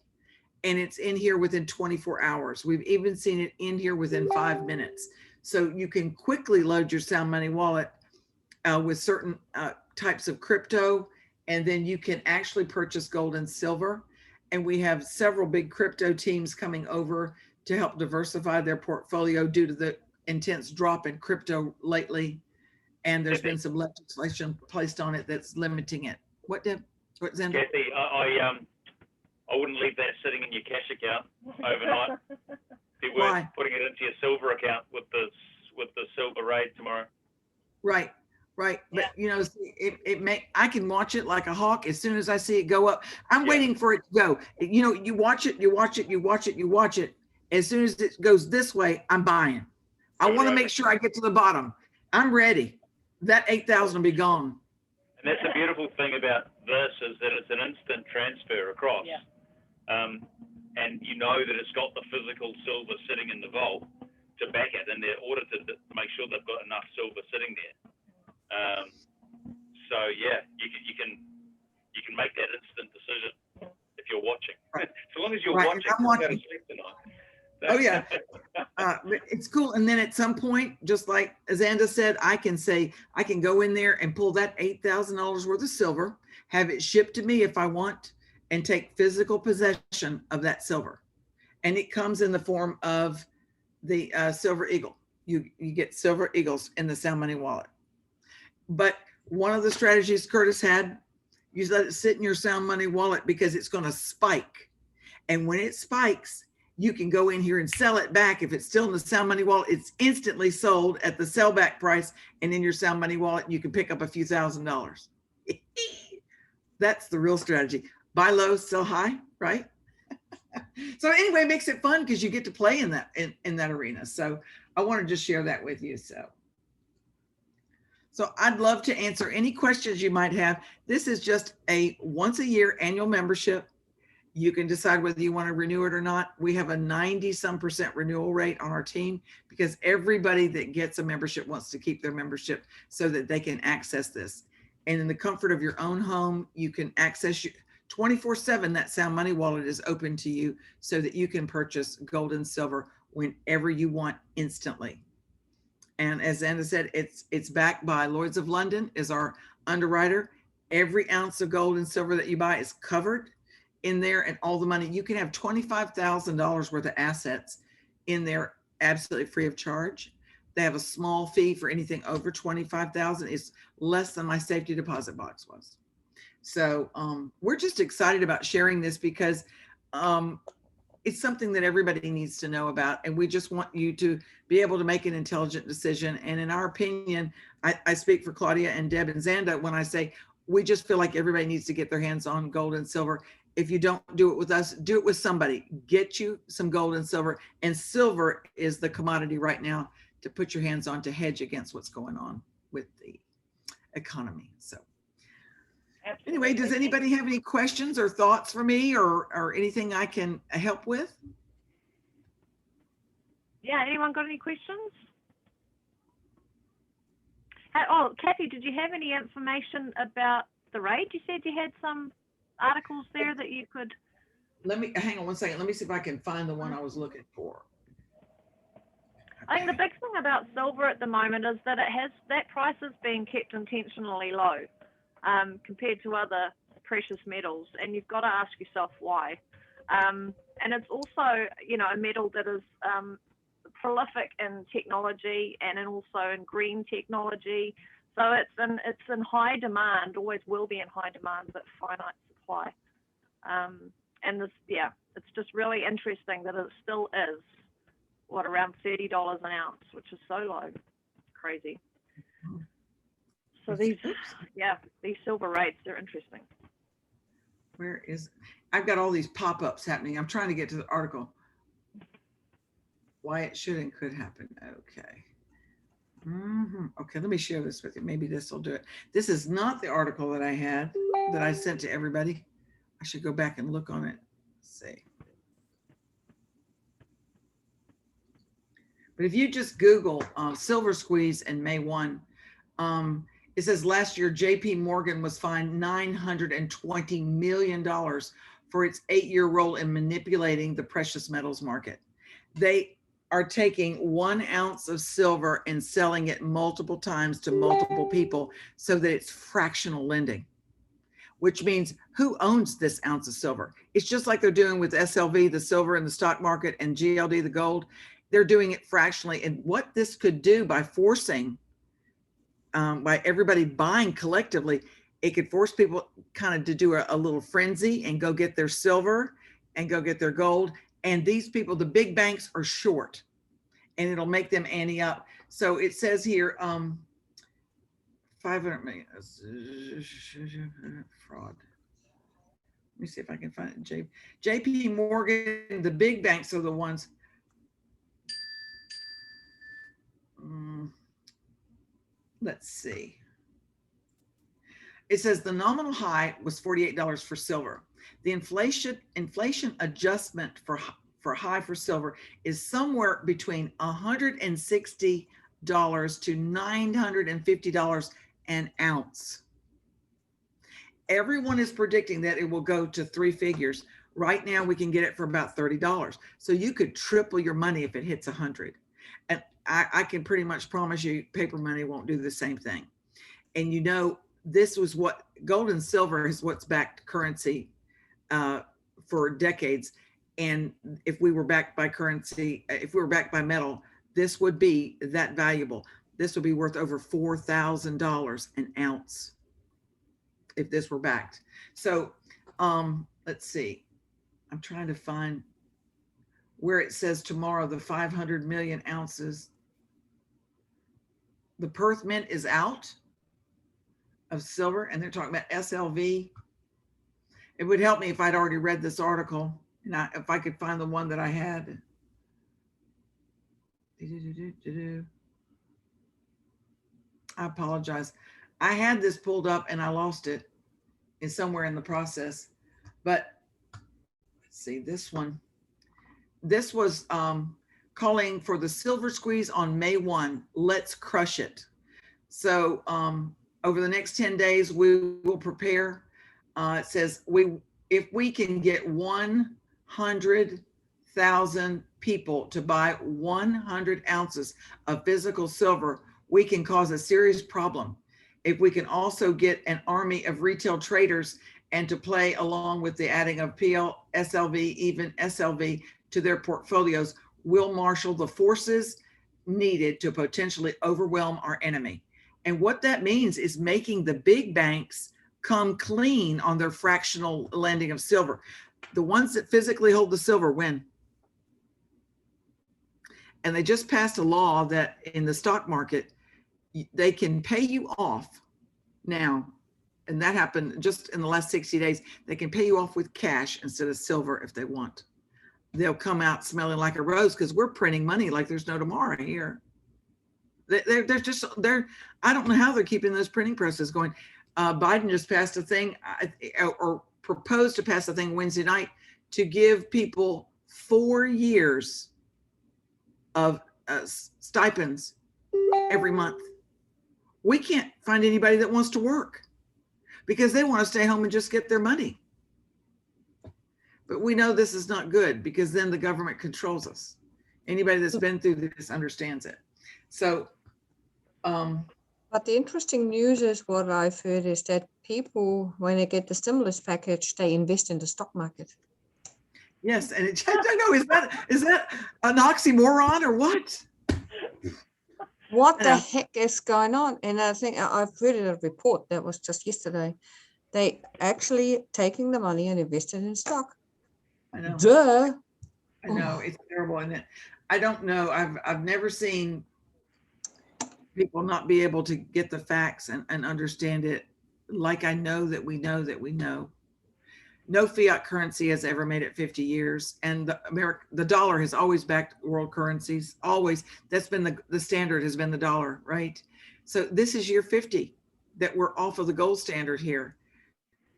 and it's in here within 24 hours. We've even seen it in here within 5 minutes. So you can quickly load your Sound Money wallet with certain types of crypto, and then you can actually purchase gold and silver. And we have several big crypto teams coming over to help diversify their portfolio due to the intense drop in crypto lately. And there's been some legislation placed on it that's limiting it. What, Deb? What, Xander? Kathy, I wouldn't leave that sitting in your cash account overnight. Be worth putting it into your silver account with the silver raid tomorrow. Right. Right. But you know, I can watch it like a hawk. As soon as I see it go up, I'm waiting for it to go. You know, you watch it. As soon as it goes this way, I'm buying. I want to make sure I get to the bottom. I'm ready. That 8,000 will be gone. And that's the beautiful thing about this is that it's an instant transfer across. Yeah. And you know that it's got the physical silver sitting in the vault to back it, and they're audited to make sure they've got enough silver sitting there. So yeah, you can make that instant decision if you're watching. Right. So long as you're watching, I'm watching. Oh yeah, it's cool. And then at some point, just like Xanda said, I can go in there and pull that $8,000 worth of silver, have it shipped to me if I want, and take physical possession of that silver. And it comes in the form of the Silver Eagle. You get Silver Eagles in the Sound Money wallet. But one of the strategies Curtis had, you let it sit in your Sound Money wallet because it's going to spike. And when it spikes, you can go in here and sell it back. If it's still in the Sound Money wallet, it's instantly sold at the sell back price. And in your Sound Money wallet, you can pick up a few $1,000s. That's the real strategy. Buy low, sell high, right? So anyway, it makes it fun because you get to play in that in that arena. So I wanted to just share that with you. So I'd love to answer any questions you might have. This is just a once a year annual membership. You can decide whether you want to renew it or not. We have a 90% renewal rate on our team because everybody that gets a membership wants to keep their membership so that they can access this. And in the comfort of your own home, you can access 24/7. That Sound Money wallet is open to you so that you can purchase gold and silver whenever you want instantly. And as Xanda said, it's backed by Lloyd's of London is our underwriter. Every ounce of gold and silver that you buy is covered in there, and all the money. You can have $25,000 worth of assets in there absolutely free of charge. They have a small fee for anything over 25,000. It's less than my safety deposit box was. So we're just excited about sharing this because it's something that everybody needs to know about. And we just want you to be able to make an intelligent decision. And in our opinion, I speak for Claudia and Deb and Xanda when I say, we just feel like everybody needs to get their hands on gold and silver. If you don't do it with us, do it with somebody. Get you some gold and silver. And silver is the commodity right now to put your hands on to hedge against what's going on with the economy. So anyway, does anybody have any questions or thoughts for me or anything I can help with? Yeah, anyone got any questions? Oh, Kathy, did you have any information about the raid? You said you had some articles there that you could. Let me hang on one second. Let me see if I can find the one I was looking for. I think the big thing about silver at the moment is that that price is being kept intentionally low compared to other precious metals, and you've got to ask yourself why. And it's also, a metal that is prolific in technology and also in green technology. So it's in high demand, always will be in high demand, but finite supply. And this, yeah, it's just really interesting that it still is, around $30 an ounce, which is so low. Crazy. So these silver rates, they're interesting. Where is, I've got all these pop-ups happening. I'm trying to get to the article. Why it should and could happen. Okay. Okay, let me share this with you. Maybe this will do it. This is not the article that I had, that I sent to everybody. I should go back and look on it. Let's see. But if you just Google silver squeeze and May 1, it says last year JP Morgan was fined $920 million for its 8-year role in manipulating the precious metals market. They are taking 1 ounce of silver and selling it multiple times to multiple people so that it's fractional lending, which means who owns this ounce of silver? It's just like they're doing with SLV, the silver in the stock market, and GLD, the gold. They're doing it fractionally. And what this could do by forcing, by everybody buying collectively, it could force people kind of to do a little frenzy and go get their silver and go get their gold. And these people, the big banks, are short, and it'll make them ante up. So it says here, 500 million fraud. Let me see if I can find it. JP Morgan, the big banks are the ones. Let's see. It says the nominal high was $48 for silver. The inflation adjustment for high for silver is somewhere between $160 to $950 an ounce. Everyone is predicting that it will go to 3 figures. Right now, we can get it for about $30. So you could triple your money if it hits 100. And I can pretty much promise you paper money won't do the same thing. And you know, this was what gold and silver is what's backed currency for decades. And if we were backed by currency, if we were backed by metal, this would be that valuable. This would be worth over $4,000 an ounce if this were backed. So let's see. I'm trying to find where it says tomorrow, the 500 million ounces. The Perth Mint is out of silver, and they're talking about SLV. It would help me if I'd already read this article, and if I could find the one that I had. I apologize. I had this pulled up and I lost it. It's somewhere in the process. But let's see, this one. This was calling for the silver squeeze on May 1. Let's crush it. So over the next 10 days, we will prepare. It says if we can get 100,000 people to buy 100 ounces of physical silver, we can cause a serious problem. If we can also get an army of retail traders and to play along with the adding of PL, SLV, even SLV to their portfolios, we'll marshal the forces needed to potentially overwhelm our enemy. And what that means is making the big banks come clean on their fractional lending of silver. The ones that physically hold the silver win. And they just passed a law that in the stock market, they can pay you off now. And that happened just in the last 60 days. They can pay you off with cash instead of silver if they want. They'll come out smelling like a rose because we're printing money like there's no tomorrow here. They're I don't know how they're keeping those printing presses going. Biden just passed a thing or proposed to pass a thing Wednesday night to give people 4 years of stipends every month. We can't find anybody that wants to work because they want to stay home and just get their money. But we know this is not good because then the government controls us. Anybody that's been through this understands it. So, but the interesting news is what I've heard is that people, when they get the stimulus package, they invest in the stock market. Yes, and I don't know, is that an oxymoron or what? What the heck is going on? And I think I've read a report that was just yesterday. They actually taking the money and invested in stock. I know. Duh. I know, it's terrible, isn't it? I don't know. I've never seen people not be able to get the facts and understand it like I know that we know that we know. No fiat currency has ever made it 50 years. And the dollar has always backed world currencies, always. That's been the standard has been the dollar, right? So this is year 50 that we're off of the gold standard here.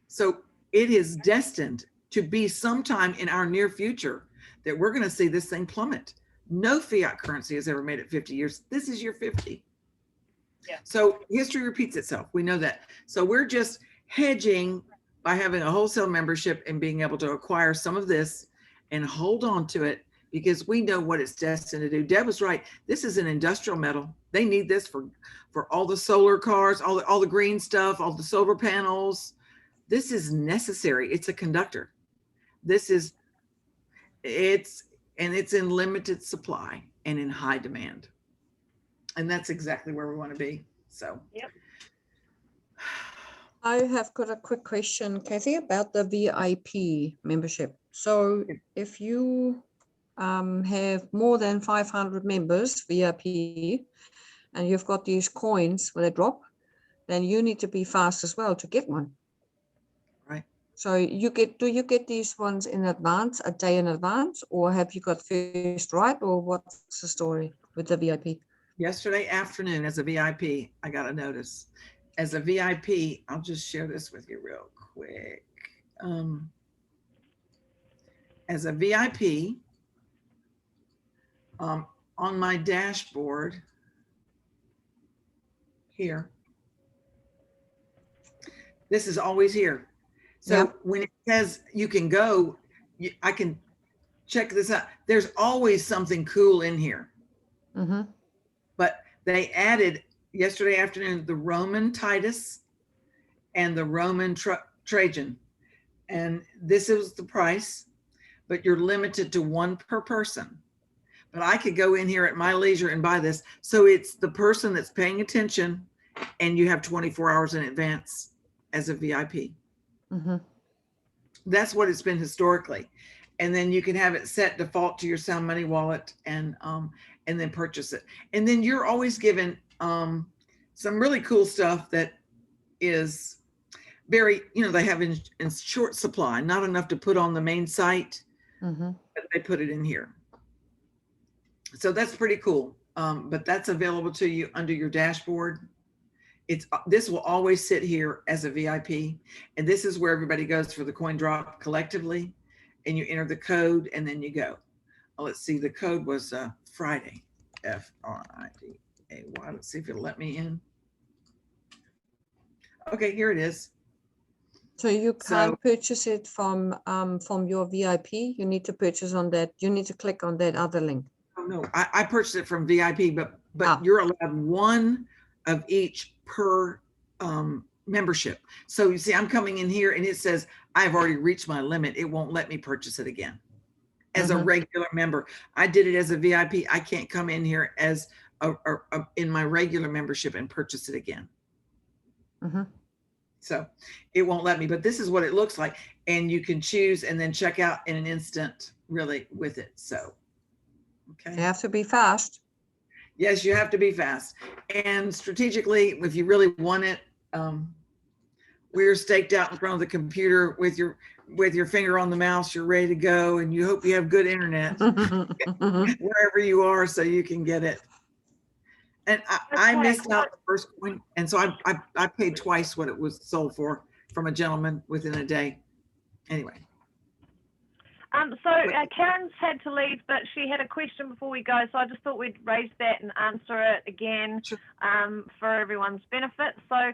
So it is destined to be sometime in our near future that we're going to see this thing plummet. No fiat currency has ever made it 50 years. This is year 50. Yeah. So history repeats itself. We know that. So we're just hedging by having a wholesale membership and being able to acquire some of this and hold on to it because we know what it's destined to do. Deb was right. This is an industrial metal. They need this for all the solar cars, all the green stuff, all the solar panels. This is necessary. It's a conductor. It's in limited supply and in high demand. And that's exactly where we want to be. So, yep. I have got a quick question, Kathy, about the VIP membership. So if you have more than 500 members VIP and you've got these coins when they drop, then you need to be fast as well to get one. Right. So do you get these ones in advance, a day in advance, or have you got first right, or what's the story with the VIP? Yesterday afternoon as a VIP, I got a notice. As a VIP, I'll just share this with you real quick. As a VIP, on my dashboard here, this is always here. So when it says you can go, I can check this out. There's always something cool in here. Mm-hmm. But they added yesterday afternoon the Roman Titus and the Roman Trajan. And this is the price, but you're limited to one per person. But I could go in here at my leisure and buy this. So it's the person that's paying attention and you have 24 hours in advance as a VIP. Mm-hmm. That's what it's been historically. And then you can have it set default to your Sound Money wallet and then purchase it. And then you're always given some really cool stuff that is very, they have in short supply, not enough to put on the main site, mm-hmm. but they put it in here. So that's pretty cool. But that's available to you under your dashboard. This will always sit here as a VIP. And this is where everybody goes for the coin drop collectively. And you enter the code and then you go. Well, let's see, the code was Friday, FRIDAY. Let's see if it'll let me in. Okay, here it is. So you can't purchase it from your VIP. You need to purchase on that. You need to click on that other link. Oh no, I purchased it from VIP, but you're allowed one of each per membership. So you see, I'm coming in here and it says I've already reached my limit. It won't let me purchase it again. As a regular member, I did it as a VIP. I can't come in here as in my regular membership and purchase it again. Mm-hmm. So it won't let me, but this is what it looks like. And you can choose and then check out in an instant really with it. So, okay. You have to be fast. Yes, you have to be fast. And strategically, if you really want it, we're staked out in front of the computer with your finger on the mouse, you're ready to go, and you hope you have good internet wherever you are so you can get it. And I missed out the first coin, and so I paid twice what it was sold for from a gentleman within a day. Anyway. So Karen's had to leave, but she had a question before we go, so I just thought we'd raise that and answer it again for everyone's benefit. So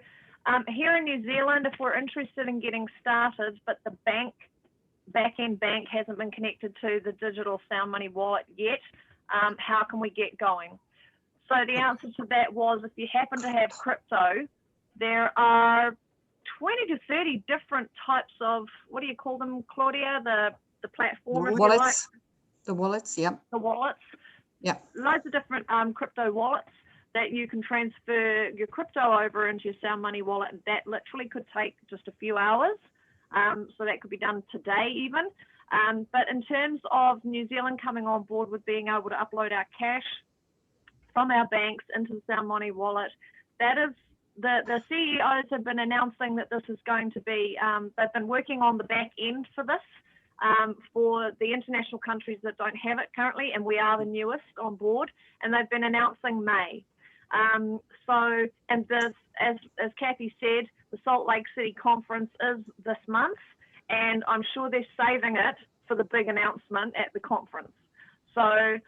here in New Zealand, if we're interested in getting started, but the back-end bank hasn't been connected to the digital Sound Money wallet yet, how can we get going? So the answer to that was, if you happen to have crypto, there are 20 to 30 different types of, what do you call them, Claudia? The platform, wallets. The wallets, yeah. The wallets. Yeah. Loads of different crypto wallets. that you can transfer your crypto over into your Sound Money wallet. That literally could take just a few hours. So that could be done today even. But in terms of New Zealand coming on board with being able to upload our cash from our banks into the Sound Money wallet, that is, the CEOs have been announcing that this is going to be, they've been working on the back end for this, for the international countries that don't have it currently, and we are the newest on board, and they've been announcing May. So, and this, as Kathy said, the Salt Lake City conference is this month, and I'm sure they're saving it for the big announcement at the conference. So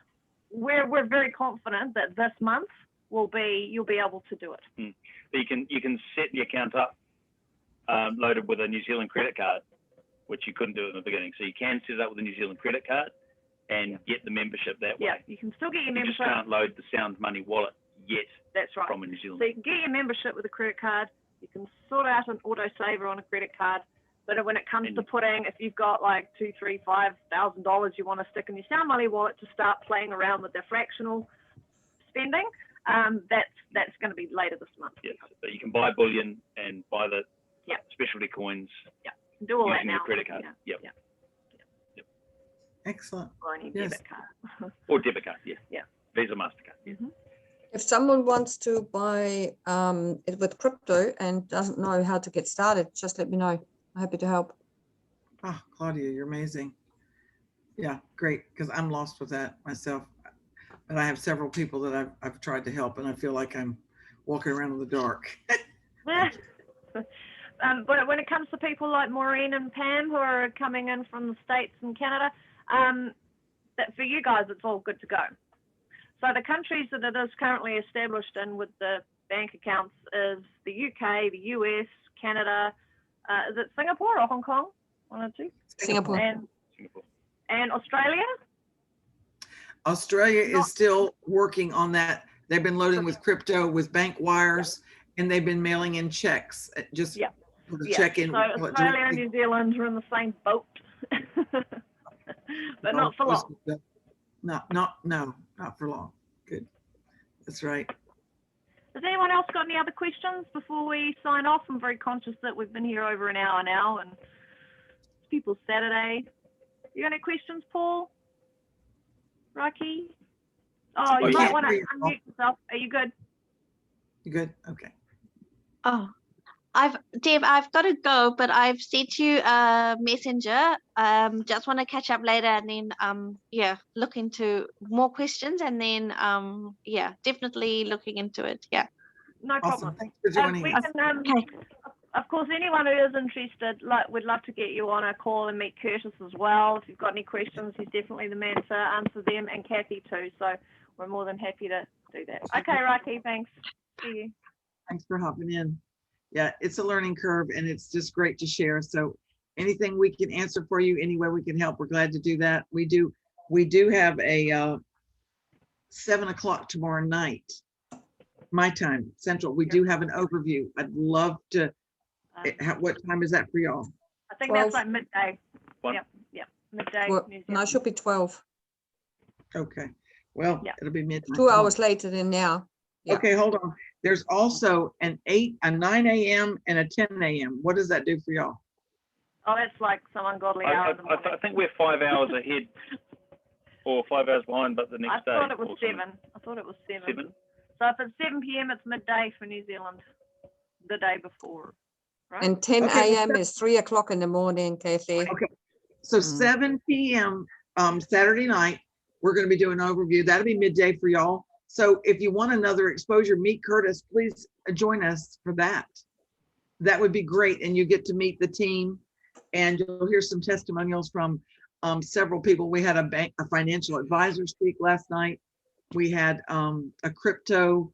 we're very confident that this month you'll be able to do it. But you can set the account up loaded with a New Zealand credit card, which you couldn't do in the beginning. So you can set it up with a New Zealand credit card and get the membership that way. Yeah, you can still get your membership. You just can't load the Sound Money wallet yet. That's right. From a New Zealand. So you can get your membership with a credit card. You can sort out an auto saver on a credit card. But when it comes to putting, if you've got like $2,000, $3,000, $5,000 you want to stick in your Sound Money wallet to start playing around with the fractional spending, that's going to be later this month. Yes, but you can buy bullion and buy the specialty coins. Yeah, you can do all that using now. your credit card. Yep. Excellent. Or any debit card. Or debit card, yeah. Yeah. Visa, MasterCard. Yeah. If someone wants to buy it with crypto and doesn't know how to get started, just let me know. I'm happy to help. Oh, Claudia, you're amazing. Yeah, great, because I'm lost with that myself. But I have several people that I've tried to help, and I feel like I'm walking around in the dark. But when it comes to people like Maureen and Pam who are coming in from the States and Canada, that for you guys, it's all good to go. So the countries that it is currently established in with the bank accounts is the UK, the US, Canada, is it Singapore or Hong Kong? One or two? Singapore. And Australia? Australia is still working on that. They've been loading with crypto with bank wires, and they've been mailing in checks. Just for the check-in. So Australia and New Zealand are in the same boat, but not for long. Not for long. Good. That's right. Has anyone else got any other questions before we sign off? I'm very conscious that we've been here over an hour now, and it's People's Saturday. You got any questions, Paul? Rocky? Oh, you might want to unmute yourself. Are you good? You good? Okay. Oh, Deb, I've got to go, but I've sent you a messenger. Just want to catch up later and then, look into more questions and then, definitely looking into it. Yeah. No problem. Awesome. Thanks for joining us. Okay. Of course, anyone who is interested, we'd love to get you on a call and meet Curtis as well. If you've got any questions, he's definitely the man to answer them, and Kathy too. So we're more than happy to do that. Okay, Raki, thanks. See you. Thanks for hopping in. Yeah, it's a learning curve, and it's just great to share. So anything we can answer for you, any way we can help, we're glad to do that. We do have a 7 o'clock tomorrow night, my time, Central. We do have an overview. I'd love to. What time is that for y'all? I think 12. That's like midday. Yep, midday. Well, no, it should be 12. Okay. Well, it'll be midnight. 2 hours later than now. Yep. Okay, hold on. There's also an 9 a.m. and a 10 a.m. What does that do for y'all? Oh, that's like some ungodly hour. I think we're 5 hours ahead or 5 hours behind, but the next day. I thought it was 7. I thought it was 7. 7? So if it's 7 p.m., it's midday for New Zealand the day before. Right? And 10 a.m. is 3 o'clock in the morning, Kathy. Okay. So 7 p.m. Saturday night, we're going to be doing an overview. That'll be midday for y'all. So if you want another exposure, meet Curtis, please join us for that. That would be great. And you get to meet the team, and you'll hear some testimonials from several people. We had a financial advisor speak last night. We had a crypto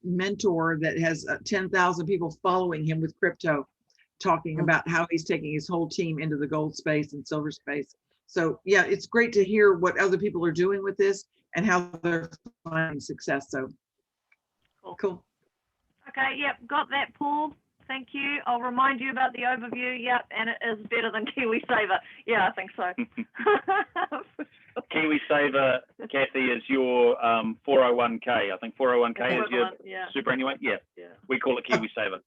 mentor that has 10,000 people following him with crypto, talking about how he's taking his whole team into the gold space and silver space. So yeah, it's great to hear what other people are doing with this and how they're finding success. So cool. Okay, yep, got that, Paul. Thank you. I'll remind you about the overview. Yep, and it is better than KiwiSaver. Yeah, I think so. KiwiSaver, Kathy, is your 401k. I think 401k is your yeah. superannuation. Yeah. Yeah. We call it KiwiSaver.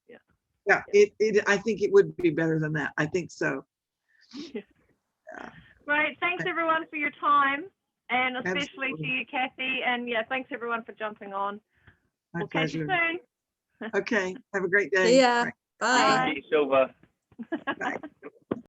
Yeah, I think it would be better than that. I think so. Great. Thanks everyone for your time, and especially Absolutely. to you, Kathy. And yeah, thanks everyone for jumping on. My We'll catch you pleasure. soon. Okay. Have a great day. See ya. Right. Bye. Thank you, Silver. Bye.